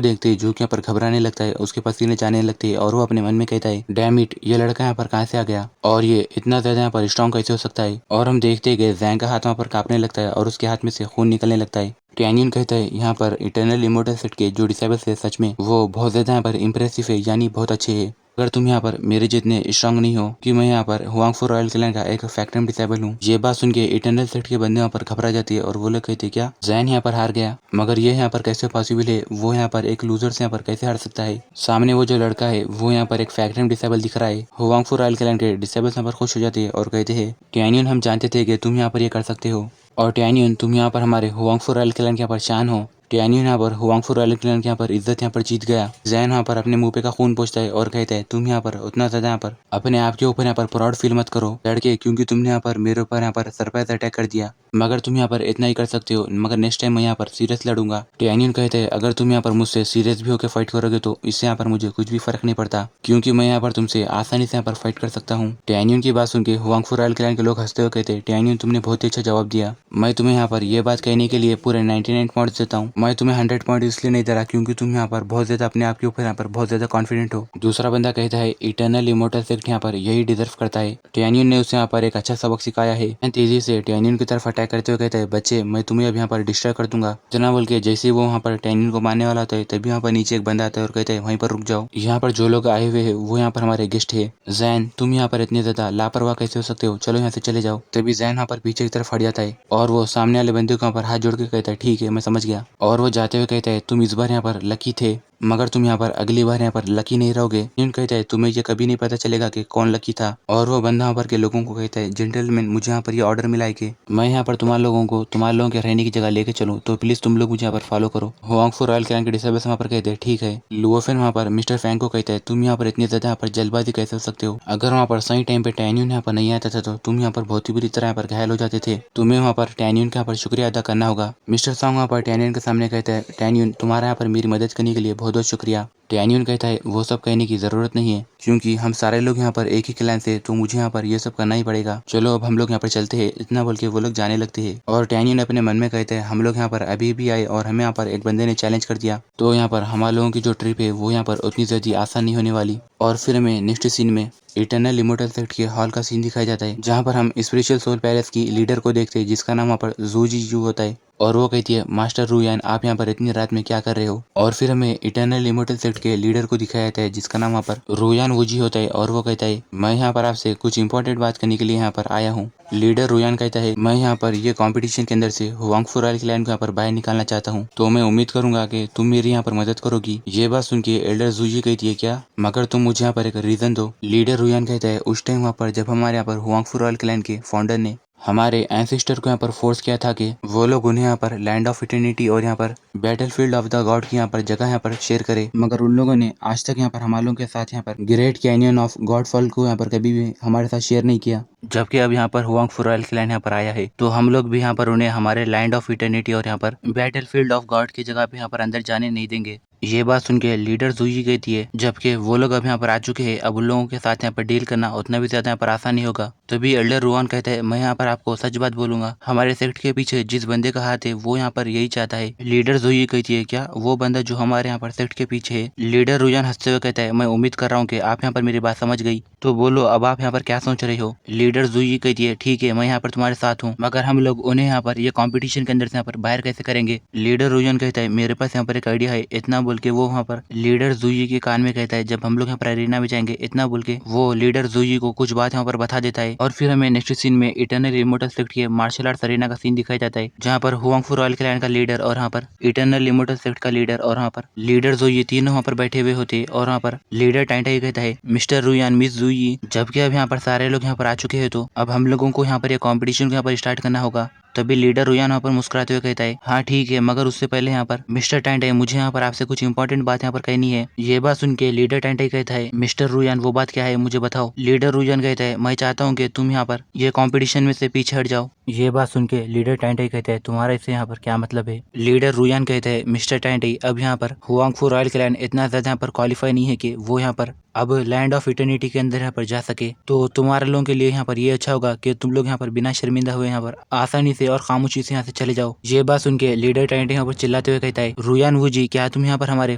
देखते हैं जो कि यहाँ पर घबराने लगता है, उसके पसीने जाने लगते हैं, और वो अपने मन में कहता है, डैम इट, ये लड़का यहाँ पर कहाँ से आ गया, और ये इतना ज्यादा यहाँ पर स्ट्रॉन्ग कैसे हो सकता है? और हम देखते हैं कि जैन का हाथ वहाँ पर कांपने लगता है और उसके हाथ में से खून निकलने लगता है। टैन्यून कहता है, यहाँ पर इटर्नल इमोर्टल सेट के जो डिसेबल्स है सच में वो बहुत ज्यादा यहाँ पर इम्प्रेसिव है, यानी बहुत अच्छे है। अगर तुम यहाँ पर मेरे जितने स्ट्रांग नहीं हो कि मैं यहाँ पर हुआंगफू रॉयल क्लैन का एक फैक्टम डिसेबल हूँ। ये बात सुन के इटर्नल सेट के बंदे यहाँ पर घबरा जाती है और वो लोग कहते, क्या जैन यहाँ पर हार गया? मगर ये यहाँ पर कैसे पॉसिबल है? वो यहाँ पर एक लूजर से यहाँ पर कैसे हार सकता है? सामने वो जो लड़का है वो यहाँ पर एक फैक्टम डिसेबल दिख रहा है। हुआंगफू रॉयल क्लैन के डिसेबल्स यहाँ पर खुश हो जाते हैं और कहते हैं, टैन्यून, हम जानते थे कि तुम यहाँ पर ये कर सकते हो, और टैन्यून, तुम यहाँ पर हमारे हुआंगफू रॉयल क्लैन के यहाँ पर शान हो। टैन्यून यहाँ पर हुआंगफू रॉयल क्लैन के यहाँ पर इज्जत यहाँ पर जीत गया। जैन यहाँ पर अपने मुंह पे का खून पोंछता है और कहता है, तुम यहाँ पर उतना ज्यादा यहाँ पर अपने आप के ऊपर यहाँ पर प्राउड फील मत करो लड़के, क्योंकि तुमने यहाँ पर मेरे ऊपर यहाँ पर सरप्राइज अटैक कर दिया, मगर तुम यहाँ पर इतना ही कर सकते हो, मगर नेक्स्ट टाइम मैं यहाँ पर सीरियस लड़ूंगा। टैन्यून कहते हैं, अगर तुम यहाँ पर मुझसे सीरियस भी होकर फाइट करोगे तो इससे यहाँ पर मुझे कुछ भी फर्क नहीं पड़ता, क्योंकि मैं यहाँ पर तुमसे आसानी से यहाँ पर फाइट कर सकता हूँ। टैन्यून की बात सुन के हुआंगफू रॉयल क्लैन के लोग हंसते हुए कहते हैं, टैन्यून, तुमने बहुत ही अच्छा जवाब दिया। मैं तुम्हें यहाँ पर ये बात कहने के लिए पूरे 99 पॉइंट्स देता हूँ। मैं तुम्हें 100 पॉइंट इसलिए नहीं दे रहा क्योंकि तुम यहाँ पर बहुत ज्यादा अपने आप के ऊपर यहाँ पर बहुत ज्यादा कॉन्फिडेंट हो। दूसरा बंदा कहता है, इटर्नल इमोर्टल सेक्ट यहाँ पर यही डिजर्व करता है। टैन्यून ने उसे यहाँ पर एक अच्छा सबक सिखाया है। तेजी से टैन्यून की तरफ अटैक करते हुए कहता है, बच्चे, मैं तुम्हें अब यहाँ पर डिस्ट्रॉय कर दूंगा। जना बोल के जैसे वो वहाँ पर टैन्यून को मारने वाला होता है, तभी यहाँ पर नीचे एक बंदा आता है और कहता है, वहीं पर रुक जाओ, यहाँ पर जो लोग आए हुए हैं वो यहाँ पर हमारे गेस्ट है। जैन, तुम यहाँ पर इतने ज्यादा लापरवाह कैसे हो सकते हो? चलो यहाँ से चले जाओ। तभी जैन यहाँ पर पीछे की तरफ हट जाता है और वो सामने वाले बंदे को यहाँ पर हाथ जोड़ के कहता है, ठीक है, मैं समझ गया। और वो जाते हुए कहता है, तुम इस बार यहाँ पर लकी थे, मगर तुम यहाँ पर अगली बार यहाँ पर लकी नहीं रहोगे। टैन्यून कहता है, तुम्हें ये कभी नहीं पता चलेगा कि कौन लकी था। और वो बंदा यहाँ पर के लोगों को कहता है, जेंटलमैन, मुझे यहाँ पर ये ऑर्डर मिला है कि मैं यहाँ पर तुम्हारे लोगों के रहने की जगह लेके चलूँ, तो प्लीज तुम लोग मुझे यहाँ पर फॉलो करो। हुआंगफू रॉयल क्लैन के डिसेबल्स वहाँ पर कहते हैं, ठीक है। लुओ फैन वहाँ पर मिस्टर फैंग को कहता है, तुम यहाँ पर इतनी ज्यादा यहाँ पर जल्दबाजी कैसे हो सकते हो? अगर वहाँ पर सही टाइम पे टैन्यून यहाँ पर नहीं आता था तो तुम यहाँ पर बहुत ही बुरी तरह यहाँ पर घायल हो जाते थे। तुम्हें वहाँ पर टैन्यून का यहाँ पर शुक्रिया अदा करना होगा। मिस्टर सॉन्ग वहाँ पर टैन्यून के सामने कहता है, टैन्यून, तुम्हारा यहाँ पर मेरी मदद करने के लिए बहुत बहुत बहुत शुक्रिया। टैन्यून कहता है वो सब कहने की जरूरत नहीं है, क्योंकि हम सारे लोग यहाँ पर एक ही क्लैन से, तो मुझे यहाँ पर ये सब करना ही पड़ेगा। चलो अब हम लोग यहाँ पर चलते हैं। इतना बोल के वो लोग जाने लगते हैं और टैन्यून अपने मन में कहते हैं हम लोग यहाँ पर अभी भी आए और हमें यहाँ पर एक बंदे ने चैलेंज कर दिया, तो यहाँ पर हमारे लोगों की जो ट्रिप है वो यहाँ पर उतनी जल्दी आसान नहीं होने वाली। और फिर हमें नेक्स्ट सीन में इटर्नल इमोर्टल सेक्ट के हॉल का सीन दिखाया जाता है, जहाँ पर हम स्पिरिचुअल सोल पैलेस की लीडर को देखते हैं, जिसका नाम वहाँ पर जूजी जू होता है। और वो कहती है मास्टर रुयान आप यहाँ पर इतनी रात में क्या कर रहे हो। और फिर हमें इटर्नल इमोर्टल सेक्ट के लीडर को दिखाया जाता है, जिसका नाम वहाँ पर रुयान वूजी होता है। और वो कहता है मैं यहाँ पर आपसे कुछ इंपॉर्टेंट बात करने के लिए यहाँ पर आया हूँ। लीडर रुयान कहता है मैं यहाँ पर ये कंपटीशन के अंदर से हुआंगफू रॉयल क्लैन को यहाँ पर बाहर निकालना चाहता हूँ, तो मैं उम्मीद करूंगा कि तुम मेरी यहाँ पर मदद करोगी। ये बात सुन के एल्डर जूजी कहती है क्या, मगर तुम मुझे यहाँ पर एक रीजन दो। लीडर रुयान कहता है उस टाइम वहाँ पर जब हमारे यहाँ पर हुआंगफू रॉयल क्लैन के फाउंडर ने हमारे एंसेस्टर को यहाँ पर फोर्स किया था कि वो लोग उन्हें यहाँ पर लैंड ऑफ इटर्निटी और यहाँ पर बैटलफील्ड ऑफ द गॉड की यहाँ पर जगह यहाँ पर शेयर करे, मगर उन लोगों ने आज तक यहाँ पर हमारे लोगों के साथ यहाँ पर ग्रेट कैनियन ऑफ गॉडफॉल को यहाँ पर कभी भी हमारे साथ शेयर नहीं किया। जबकि अब यहाँ पर हुआंगफू रॉयल क्लैन यहाँ पर आया है, तो हम लोग भी यहाँ पर उन्हें हमारे लैंड ऑफ इटर्निटी और यहाँ पर बैटलफील्ड ऑफ गॉड की जगह पे यहाँ पर अंदर जाने नहीं देंगे। ये बात सुन के लीडर जूजी कहती है जबकि वो लोग अब यहाँ पर आ चुके हैं, अब उन लोगों के साथ यहाँ पर डील करना उतना भी ज्यादा यहाँ पर आसान नहीं होगा। तभी एल्डर रुआन कहता है मैं यहाँ पर आपको सच बात बोलूंगा, हमारे सेक्ट के पीछे जिस बंदे का हाथ है वो यहाँ पर यही चाहता है। लीडर जूजी कहती है क्या वो बंदा जो हमारे यहाँ पर सेक्ट के पीछे है। लीडर रुयान हंसते हुए कहता है मैं उम्मीद कर रहा हूँ कि आप यहाँ पर मेरी बात समझ गई, तो बोलो अब आप यहाँ पर क्या सोच रहे हो। लीडर जूजी कहती है ठीक है मैं यहाँ पर तुम्हारे साथ हूँ, मगर हम लोग उन्हें यहाँ पर ये कॉम्पिटिशन के अंदर से यहाँ पर बाहर कैसे करेंगे। लीडर रुयान कहता है मेरे पास यहाँ पर एक आइडिया है। इतना बोल के वो वहाँ पर लीडर जूजी के कान में कहता है जब हम लोग यहाँ पर अरीना में जाएंगे, इतना बोल के वो लीडर जूजी को कुछ बात यहाँ पर बता देता है। और फिर हमें नेक्स्ट सीन में इटर्नल इमोर्टल सेक्ट के मार्शल आर्ट्स अरीना का सीन दिखाया जाता है, जहाँ पर हुआंगफू रॉयल क्लैन का लीडर और यहाँ पर इटर्नल इमोर्टल सेक्ट का लीडर और यहाँ पर लीडर जूजी तीनों वहाँ पर बैठे हुए होते। और वहाँ पर लीडर टाइटाई कहता है मिस्टर रुयान मिस जूजी, जबकि अब यहाँ पर सारे लोग यहाँ पर आ चुके हैं, तो अब हम लोगों को यहाँ पर ये कॉम्पिटिशन को यहाँ पर स्टार्ट करना होगा। तभी लीडर रुयान वहाँ पर मुस्कुराते हुए कहता है हाँ ठीक है, मगर उससे पहले यहाँ पर मिस्टर टाइटाई मुझे यहाँ पर आपसे कुछ इंपॉर्टेंट बात यहाँ पर कहनी है। ये बात सुन के लीडर टाइटाई कहता है मिस्टर रुयान वो बात क्या है मुझे बताओ। लीडर रुयान कहता है मैं चाहता हूँ कि तुम यहाँ पर ये कंपटीशन में से पीछे हट जाओ। ये बात सुन के लीडर टाइटाई कहता है तुम्हारा इससे यहाँ पर क्या मतलब है। लीडर रुयान कहता है मिस्टर टाइटाई अब यहाँ पर हुआंगफू रॉयल क्लैन इतना ज्यादा यहाँ पर क्वालिफाई नहीं है कि वो यहाँ पर अब लैंड ऑफ इटर्निटी के अंदर यहाँ पर जा सके, तो तुम्हारे लोगों के लिए यहाँ पर ये अच्छा होगा कि तुम लोग यहाँ पर बिना शर्मिंदा हुए यहाँ पर आसानी से और खामोशी से यहाँ से चले जाओ। ये बात सुन के लीडर टाइटाई यहाँ पर चिल्लाते हुए कहता है रुयान वूजी क्या तुम यहाँ पर हमारे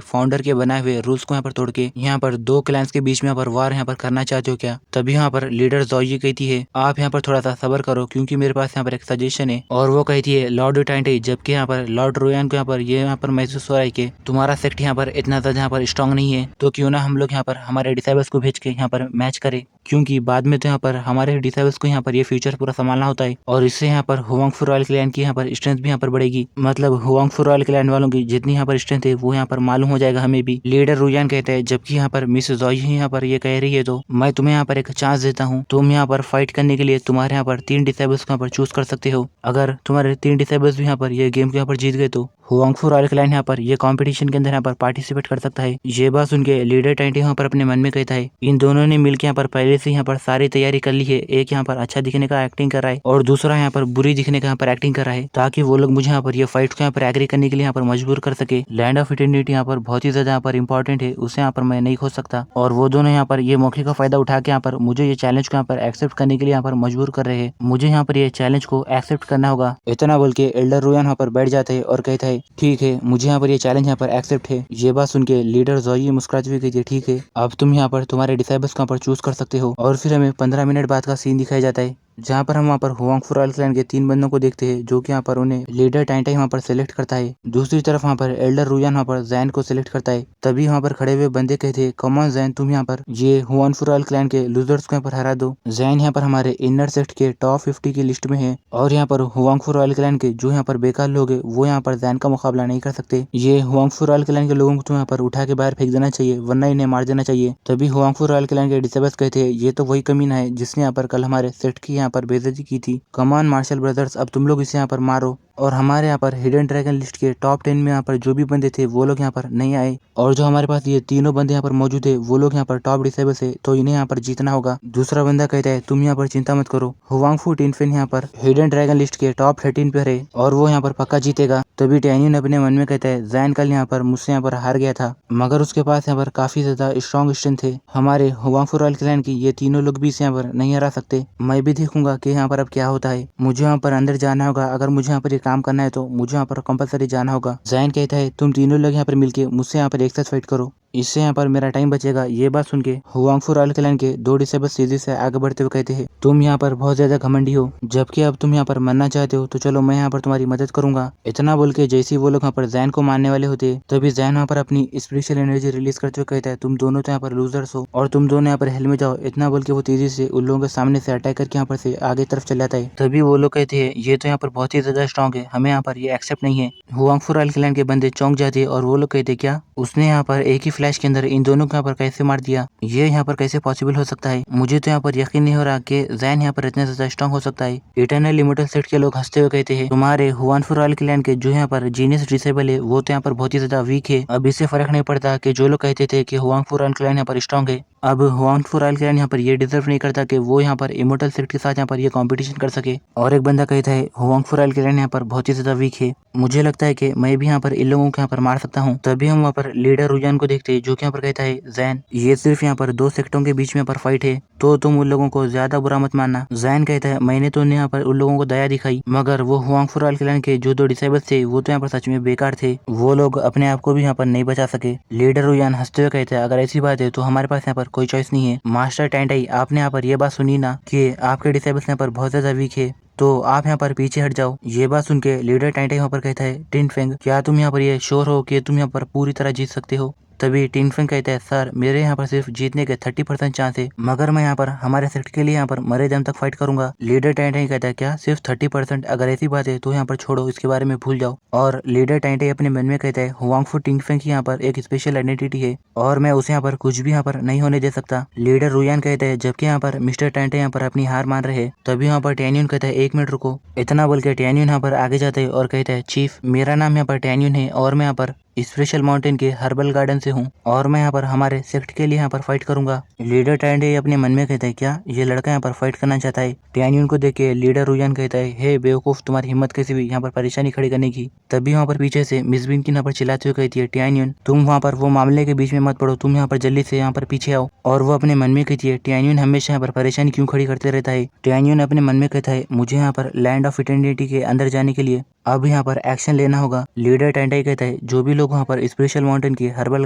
फाउंडर के बनाए हुए रूल्स को यहाँ पर तोड़ के यहाँ पर दो क्लैंस के बीच में यहाँ पर वार यहाँ पर करना चाहते हो क्या। तभी यहाँ पर लीडर जॉजी कहती है आप यहाँ पर थोड़ा सा सब्र करो, क्योंकि मेरे पास यहाँ पर एक सजेशन है। और वो कहती है लॉर्ड टाइटाई, जबकि यहाँ पर लॉर्ड रुयान को यहाँ पर महसूस हो रहा है कि तुम्हारा सेक्ट यहाँ पर इतना ज्यादा यहाँ पर स्ट्रॉन्ग नहीं है, तो क्यों ना हम लोग यहाँ पर हमारे डिसाइबल्स को भेज के यहाँ पर मैच करे, क्योंकि बाद में तो यहाँ पर हमारे डिसाइबल्स को यहाँ पर ये फ्यूचर पूरा संभालना होता है। और इससे यहाँ पर हुआंगफू रॉयल क्लैन की यहाँ पर स्ट्रेंथ भी यहाँ पर बढ़ेगी, मतलब हुआंगफू रॉयल क्लैन वालों की जितनी यहाँ पर स्ट्रेंथ है वो यहाँ पर मालूम हो जाएगा हमें भी। लीडर रुयान कहता है जबकि यहाँ पर मिस जॉई यहाँ पर ये कह रही है, तो मैं तुम्हें यहाँ पर एक चांस देता हूँ, तुम यहाँ पर फाइट करने के लिए तुम्हारे यहाँ पर 3 डिसाइबल्स को यहाँ पर चूज कर सकते हो। अगर तुम्हारे 3 डिसाइबल्स भी यहाँ पर ये गेम को यहाँ पर जीत गए, तो हुआंगफू रॉयल क्लैन यहाँ पर ये कंपटीशन के अंदर यहाँ पर पार्टिसिपेट कर सकता है। ये बात सुन के लीडर टाइटाई यहाँ पर अपने मन में कहता है इन दोनों ने मिलकर यहाँ पर पहले से यहाँ पर सारी तैयारी कर ली है। एक यहाँ पर अच्छा दिखने का एक्टिंग कर रहा है और दूसरा यहाँ पर बुरी दिखने का यहाँ पर एक्टिंग कर रहा है, ताकि वो लोग मुझे यहाँ पर ये फाइट को यहाँ पर एग्री करने के लिए यहाँ पर मजबूर कर सके। लैंड ऑफ इटर्निटी यहाँ पर बहुत ही ज्यादा यहाँ पर इंपॉर्टेंट है, उसे यहाँ पर मैं नहीं खो सकता। और वो दोनों यहाँ पर ये मौके का फायदा उठा के यहाँ पर मुझे ये चैलेंज को यहाँ पर एक्सेप्ट करने के लिए यहाँ पर मजबूर कर रहे हैं। मुझे यहाँ पर ये चैलेंज को एक्सेप्ट करना होगा। इतना बोल के एल्डर रुयान यहाँ पर बैठ जाते है और कहता है ठीक है मुझे यहाँ पर ये चैलेंज यहाँ पर एक्सेप्ट है। ये बात सुन के लीडर जॉई मुस्कुराते हुए कहती है ठीक है अब तुम यहाँ पर तुम्हारे डिसाइबल्स को यहाँ पर चूज कर सकते हो। और फिर हमें 15 मिनट बाद का सीन दिखाया जाता है, जहाँ पर हम वहाँ पर हुआंगफू रॉयल क्लैन के 3 बंदों को देखते हैं, जो कि यहाँ पर उन्हें लीडर टाइटाई वहाँ पर सिलेक्ट करता है। दूसरी तरफ वहाँ पर एल्डर रुयान वहाँ पर जैन को सिलेक्ट करता है। तभी वहाँ पर खड़े हुए बंदे कहते हैं कम ऑन जैन तुम यहाँ पर ये हुआंगफू रॉयल क्लैन के लूजर्स को यहाँ पर हरा दो। जैन यहाँ पर हमारे इनर सेक्ट के टॉप 50 की लिस्ट में है, और यहाँ पर हुआंगफू रॉयल क्लैन के जो यहाँ पर बेकार लोग है वो यहाँ पर जैन का मुकाबला नहीं कर सकते। ये हुआंगफू रॉयल क्लैन के लोगों को तो यहाँ पर उठा के बाहर फेंक देना चाहिए, वरना इन्हें मार देना चाहिए। तभी हुआंगफू रॉयल क्लैन के डिसेबल्स कहते हैं ये तो वही कमीना है जिसने यहाँ पर कल हमारे सेक्ट की यहाँ पर बेइज्जती की थी। कमान मार्शल ब्रदर्स अब तुम लोग इसे यहाँ पर मारो। और हमारे यहाँ पर हिडन ड्रैगन लिस्ट के टॉप 10 में यहाँ पर जो भी बंदे थे वो लोग यहाँ पर नहीं आए, और जो हमारे पास ये तीनों बंदे यहाँ पर मौजूद है वो लोग यहाँ पर टॉप डिसेबल है, तो इन्हें यहाँ पर जीतना होगा। दूसरा बंदा कहता है तुम यहाँ पर चिंता मत करो, हुआंगफू टिनफिन यहाँ पर हिडन ड्रैगन लिस्ट के टॉप 13 पर है और वो यहाँ पर पक्का जीतेगा। तभी टैनियन अपने मन में कहता है जैन कल यहाँ पर मुझसे यहाँ पर हार गया था, मगर उसके पास यहाँ पर काफी ज्यादा स्ट्रॉन्ग स्ट्रेंथ थे। हमारे हुआंगफू रॉयल क्लैन की ये तीनों लोग भी इसे यहाँ पर नहीं हरा सकते। मैं भी देखूंगा कि यहाँ पर अब क्या होता है। मुझे यहाँ पर अंदर जाना होगा, अगर मुझे यहाँ पर ये काम करना है तो मुझे यहाँ पर कंपलसरी जाना होगा। जैन कहता है तुम तीनों लोग यहाँ पर मिलके मुझसे यहाँ पर एक साथ फाइट करो, इससे यहाँ पर मेरा टाइम बचेगा। ये बात सुन के हुआंगफू रॉयल क्लैन के दो डिसेबल सीधी से आगे बढ़ते हुए कहते हैं तुम यहाँ पर बहुत ज्यादा घमंडी हो, जबकि अब तुम यहाँ पर मरना चाहते हो तो चलो मैं यहाँ पर तुम्हारी मदद करूंगा। इतना बोल के जैसे ही वो लोग यहाँ पर जैन को मारने वाले होते तभी जैन यहाँ पर अपनी स्पिरिचुअल एनर्जी रिलीज करते हुए कहता है तुम दोनों तो यहाँ पर लूजर्स हो और तुम दोनों यहाँ पर हेल में जाओ। इतना बोल के वो तेजी से उन लोगों के सामने से अटैक करके यहाँ पर से आगे तरफ चल जाता है। तभी वो लोग कहते हैं ये तो यहाँ पर बहुत ही ज्यादा स्ट्रॉन्ग है, हमें यहाँ पर ये एक्सेप्ट नहीं है। हुआंगफू रॉयल क्लैन के बंदे चौंक जाते हैं और वो लोग कहते क्या उसने यहाँ पर एक ही फ्लैश के अंदर इन दोनों को यहाँ पर कैसे मार दिया, ये यहाँ पर कैसे पॉसिबल हो सकता है। मुझे तो यहाँ पर यकीन नहीं हो रहा कि जैन यहाँ पर इतना ज्यादा स्ट्रॉन्ग हो सकता है। इटर्नल इमोर्टल सेट के लोग हंसते हुए कहते हैं तुम्हारे हुआंगफू रॉयल क्लैन के जो यहाँ पर जीनियस डिसेबल है वो तो यहाँ पर बहुत ही ज्यादा वीक है। अब इससे फर्क नहीं पड़ता कि जो लोग कहते थे कि हुआंगफू रॉयल क्लैन यहाँ पर स्ट्रॉन्ग है, अब हुआंगफू रॉयल क्लैन यहाँ पर ये डिजर्व नहीं करता कि वो यहाँ पर इमोर्टल सेट के साथ यहाँ पर ये कंपटीशन कर सके। और एक बंदा कहता है हुआंगफू रॉयल क्लैन यहाँ पर बहुत ही ज्यादा वीक है, मुझे लगता है कि मैं भी यहाँ पर इन लोगों को यहाँ पर मार सकता हूँ। तभी हम वहाँ पर लीडर रुजान को देखते हैं जो कि यहाँ पर कहता है जैन ये सिर्फ यहाँ पर दो सेक्टरों के बीच में पर फाइट है, तो तुम उन लोगों को ज्यादा बुरा मत मानना। जैन कहता है मैंने तो यहाँ पर उन लोगों को दया दिखाई, मगर वो हुआंगफू रॉयल क्लैन के जो दो डिसेबल्स थे वो तो यहाँ पर सच में बेकार थे, वो लोग अपने आप को भी यहाँ पर नहीं बचा सके। लीडर रुजान हंसते हुए कहते हैं अगर ऐसी बात है तो हमारे पास यहाँ पर कोई चॉइस नहीं है। मास्टर टेंटाई आपने यहाँ पर ये बात सुनी ना कि आपके डिसेबल्स यहाँ पर बहुत ज्यादा वीक है, तो आप यहाँ पर पीछे हट जाओ। ये बात सुन के लीडर टाइटाई यहाँ पर कहता है टिनफेंग क्या तुम यहाँ पर ये श्योर हो कि तुम यहाँ पर पूरी तरह जीत सकते हो। तभी टिनफेंग कहता है सर मेरे यहाँ पर सिर्फ जीतने के 30% चांस है, मगर मैं यहाँ पर हमारे सेट के लिए यहाँ पर मरे दम तक फाइट करूंगा। लीडर टाइटाई कहता है क्या सिर्फ 30%, अगर ऐसी बात है तो यहाँ पर छोड़ो, इसके बारे में भूल जाओ। और लीडर टाइटाई अपने मन में कहता है हुआंगफू टिनफेंग की यहाँ पर एक स्पेशल आइडेंटिटी है और मैं उसे यहाँ पर कुछ भी यहाँ पर नहीं होने दे सकता। लीडर रुयान कहता है जबकि यहाँ पर मिस्टर टाइटाई यहाँ पर अपनी हार मान रहे हैं। तभी यहाँ पर टैन्यून कहता है 1 मिनट रुको। इतना बोल के टैन्यून यहाँ पर आगे जाता है और कहता है चीफ मेरा नाम यहाँ पर टैन्यून है और मैं यहाँ पर स्पेशल माउंटेन के हर्बल गार्डन से हूँ और मैं यहाँ पर हमारे सेक्ट के लिए यहाँ पर फाइट करूंगा। लीडर टाइटाई अपने मन में कहता है क्या ये लड़का यहाँ पर फाइट करना चाहता है। टैन्यून को देख के लीडर रुयान कहता है हे बेवकूफ तुम्हारी हिम्मत कैसी हुई यहाँ पर परेशानी खड़ी करने की। तभी वहाँ पर पीछे से मिस बिन की यहाँ पर चिल्लाते हुए कहती है टैन्यून तुम वहाँ पर वो मामले के बीच में मत पड़ो, तुम यहाँ पर जल्दी से यहाँ पर पीछे आओ। और वो अपने मन में कहती है टैन्यून हमेशा यहाँ पर परेशानी क्यों खड़ी करते रहता है। टैन्यून अपने मन में कहता है मुझे यहाँ पर लैंड ऑफ इटर्निटी के अंदर जाने के लिए अब यहाँ पर एक्शन लेना होगा। लीडर टाइटाई कहता है जो भी लोग वहाँ पर स्पेशल माउंटेन के हर्बल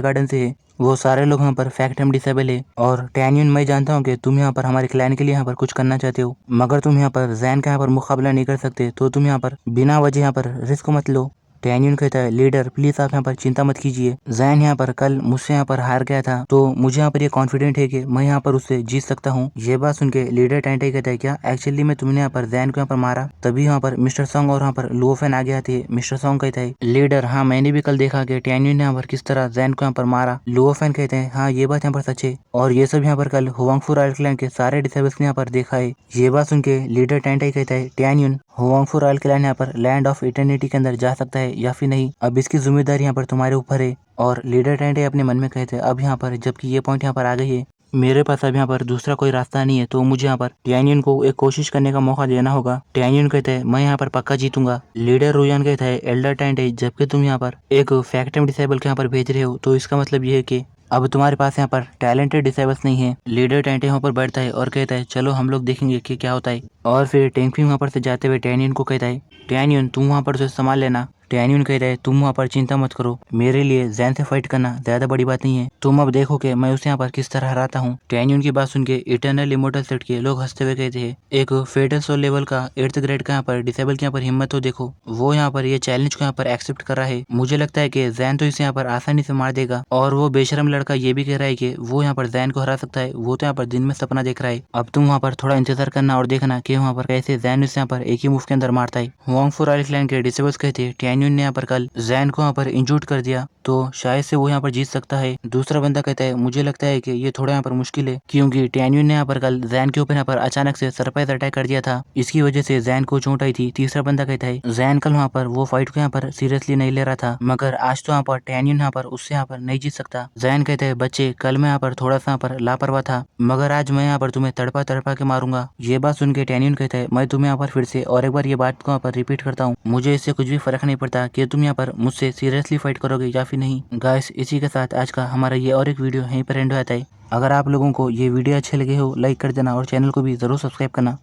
गार्डन से है वो सारे लोग यहाँ पर फैक्टम डिसेबल है। और टैन्यून मैं जानता हूँ कि तुम यहाँ पर हमारे क्लैन के लिए यहाँ पर कुछ करना चाहते हो, मगर तुम यहाँ पर जैन का यहाँ पर मुकाबला नहीं कर सकते, तो तुम यहाँ पर बिना वजह यहाँ पर रिस्क मत लो। टैन्यून कहता है लीडर प्लीज आप यहाँ पर चिंता मत कीजिए, जैन यहाँ पर कल मुझसे यहाँ पर हार गया था तो मुझे यहाँ पर ये कॉन्फिडेंट है कि मैं यहाँ पर उससे जीत सकता हूँ। ये बात सुन के लीडर टाइटाई कहता है क्या एक्चुअली में तुमने यहाँ पर जैन को यहाँ पर मारा। तभी यहाँ पर मिस्टर सॉन्ग और यहाँ पर लुओफेन आगे आते हैं। मिस्टर सॉन्ग कहता है लीडर हाँ मैंने भी कल देखा कि टैन्यून ने यहाँ पर किस तरह जैन को यहाँ पर मारा। लुओफेन कहते हैं हाँ ये बात यहाँ पर सच है और ये सब यहाँ पर कल हुआंगफू रॉयल क्लैन के सारे डिसेबल्स ने यहाँ पर देखा है। ये बात सुन के लीडर टाइटाई कहता है टैन्यून हुआंगफू रॉयल क्लैन यहाँ पर लैंड ऑफ इटर्निटी के अंदर जा सकता है या फिर नहीं, अब इसकी जिम्मेदारी यहाँ पर तुम्हारे ऊपर है। और लीडर टाइटाई अपने मन में कहते हैं अब यहाँ पर जबकि ये पॉइंट यहाँ पर आ गई है मेरे पास अब यहाँ पर दूसरा कोई रास्ता नहीं है, तो मुझे यहाँ पर टैन्यून को एक कोशिश करने का मौका देना होगा। टैन्यून कहता है मैं यहाँ पर पक्का जीतूंगा। लीडर रुयान कहता है एल्डर टाइटाई जबकि तुम यहाँ पर एक फैक्टम डिसेबल के यहाँ पर भेज रहे हो तो इसका मतलब ये है कि अब तुम्हारे पास यहाँ पर टैलेंटेड डिसेबल्स नहीं है। लीडर टाइटाई यहाँ पर बैठता है और कहता है चलो हम लोग देखेंगे कि क्या होता है। और फिर टेंगफिंग वहाँ पर से जाते हुए टैन्यून को कहता है टैन्यून तुम वहाँ पर से संभाल लेना। टैन्यून कहता है तुम वहाँ पर चिंता मत करो, मेरे लिए जैन से फाइट करना ज्यादा बड़ी बात नहीं है, तुम अब देखो कि मैं उसे यहाँ पर किस तरह हराता हूँ। टैन्यून की बात सुन के इटर्नल इमोर्टल सेट के लोग हंसते हुए कहते हैं एक फेटल सोल लेवल का 8th ग्रेड का यहाँ पर डिसेबल के यहाँ पर हिम्मत हो देखो, वो यहाँ पर ये चैलेंज को यहाँ पर एक्सेप्ट कर रहा है। मुझे लगता है कि जैन तो इसे यहाँ पर आसानी से मार देगा। और वो बेशरम लड़का ये भी कह रहा है कि वो यहाँ पर जैन को हरा सकता है, वो तो यहाँ पर दिन में सपना देख रहा है। अब तुम वहाँ पर थोड़ा इंतजार करना और देखना कि वहाँ पर कैसे जैन इसे यहाँ पर एक ही मूव के अंदर मारता है। हुआंगफू रॉयल क्लैन के डिसेबल्स कहते हैं टैन्यून ने यहाँ पर कल जैन को यहाँ पर इंजूर्ड कर दिया तो शायद से वो यहाँ पर जीत सकता है। दूसरा बंदा कहता है मुझे लगता है कि ये थोड़ा यहाँ पर मुश्किल है क्योंकि टैन्यून ने यहाँ पर कल जैन के ऊपर यहाँ पर अचानक से सरप्राइज अटैक कर दिया था, इसकी वजह से जैन को चोट आई थी। तीसरा बंदा कहता है जैन कल वहाँ पर वो फाइट को यहाँ पर सीरियसली नहीं ले रहा था, मगर आज तो यहाँ पर टैन्यून यहाँ पर उससे यहाँ पर नहीं जीत सकता। जैन कहते हैं बच्चे कल मैं यहाँ पर थोड़ा सा यहाँ पर लापरवाह था, मगर आज मैं यहाँ पर तुम्हें तड़पा तड़पा के मारूंगा। ये बात सुन के टैन्यून कहता है मैं तुम्हें यहाँ पर फिर से और एक बार ये बात को यहाँ पर रिपीट करता हूँ, मुझे इससे कुछ भी फर्क नहीं पड़ता कि तुम यहाँ पर मुझसे सीरियसली फाइट करोगे या फिर नहीं। गाइस इसी के साथ आज का हमारा ये और एक वीडियो यहीं पर एंड हो जाता है। अगर आप लोगों को ये वीडियो अच्छे लगे हो लाइक कर देना और चैनल को भी जरूर सब्सक्राइब करना।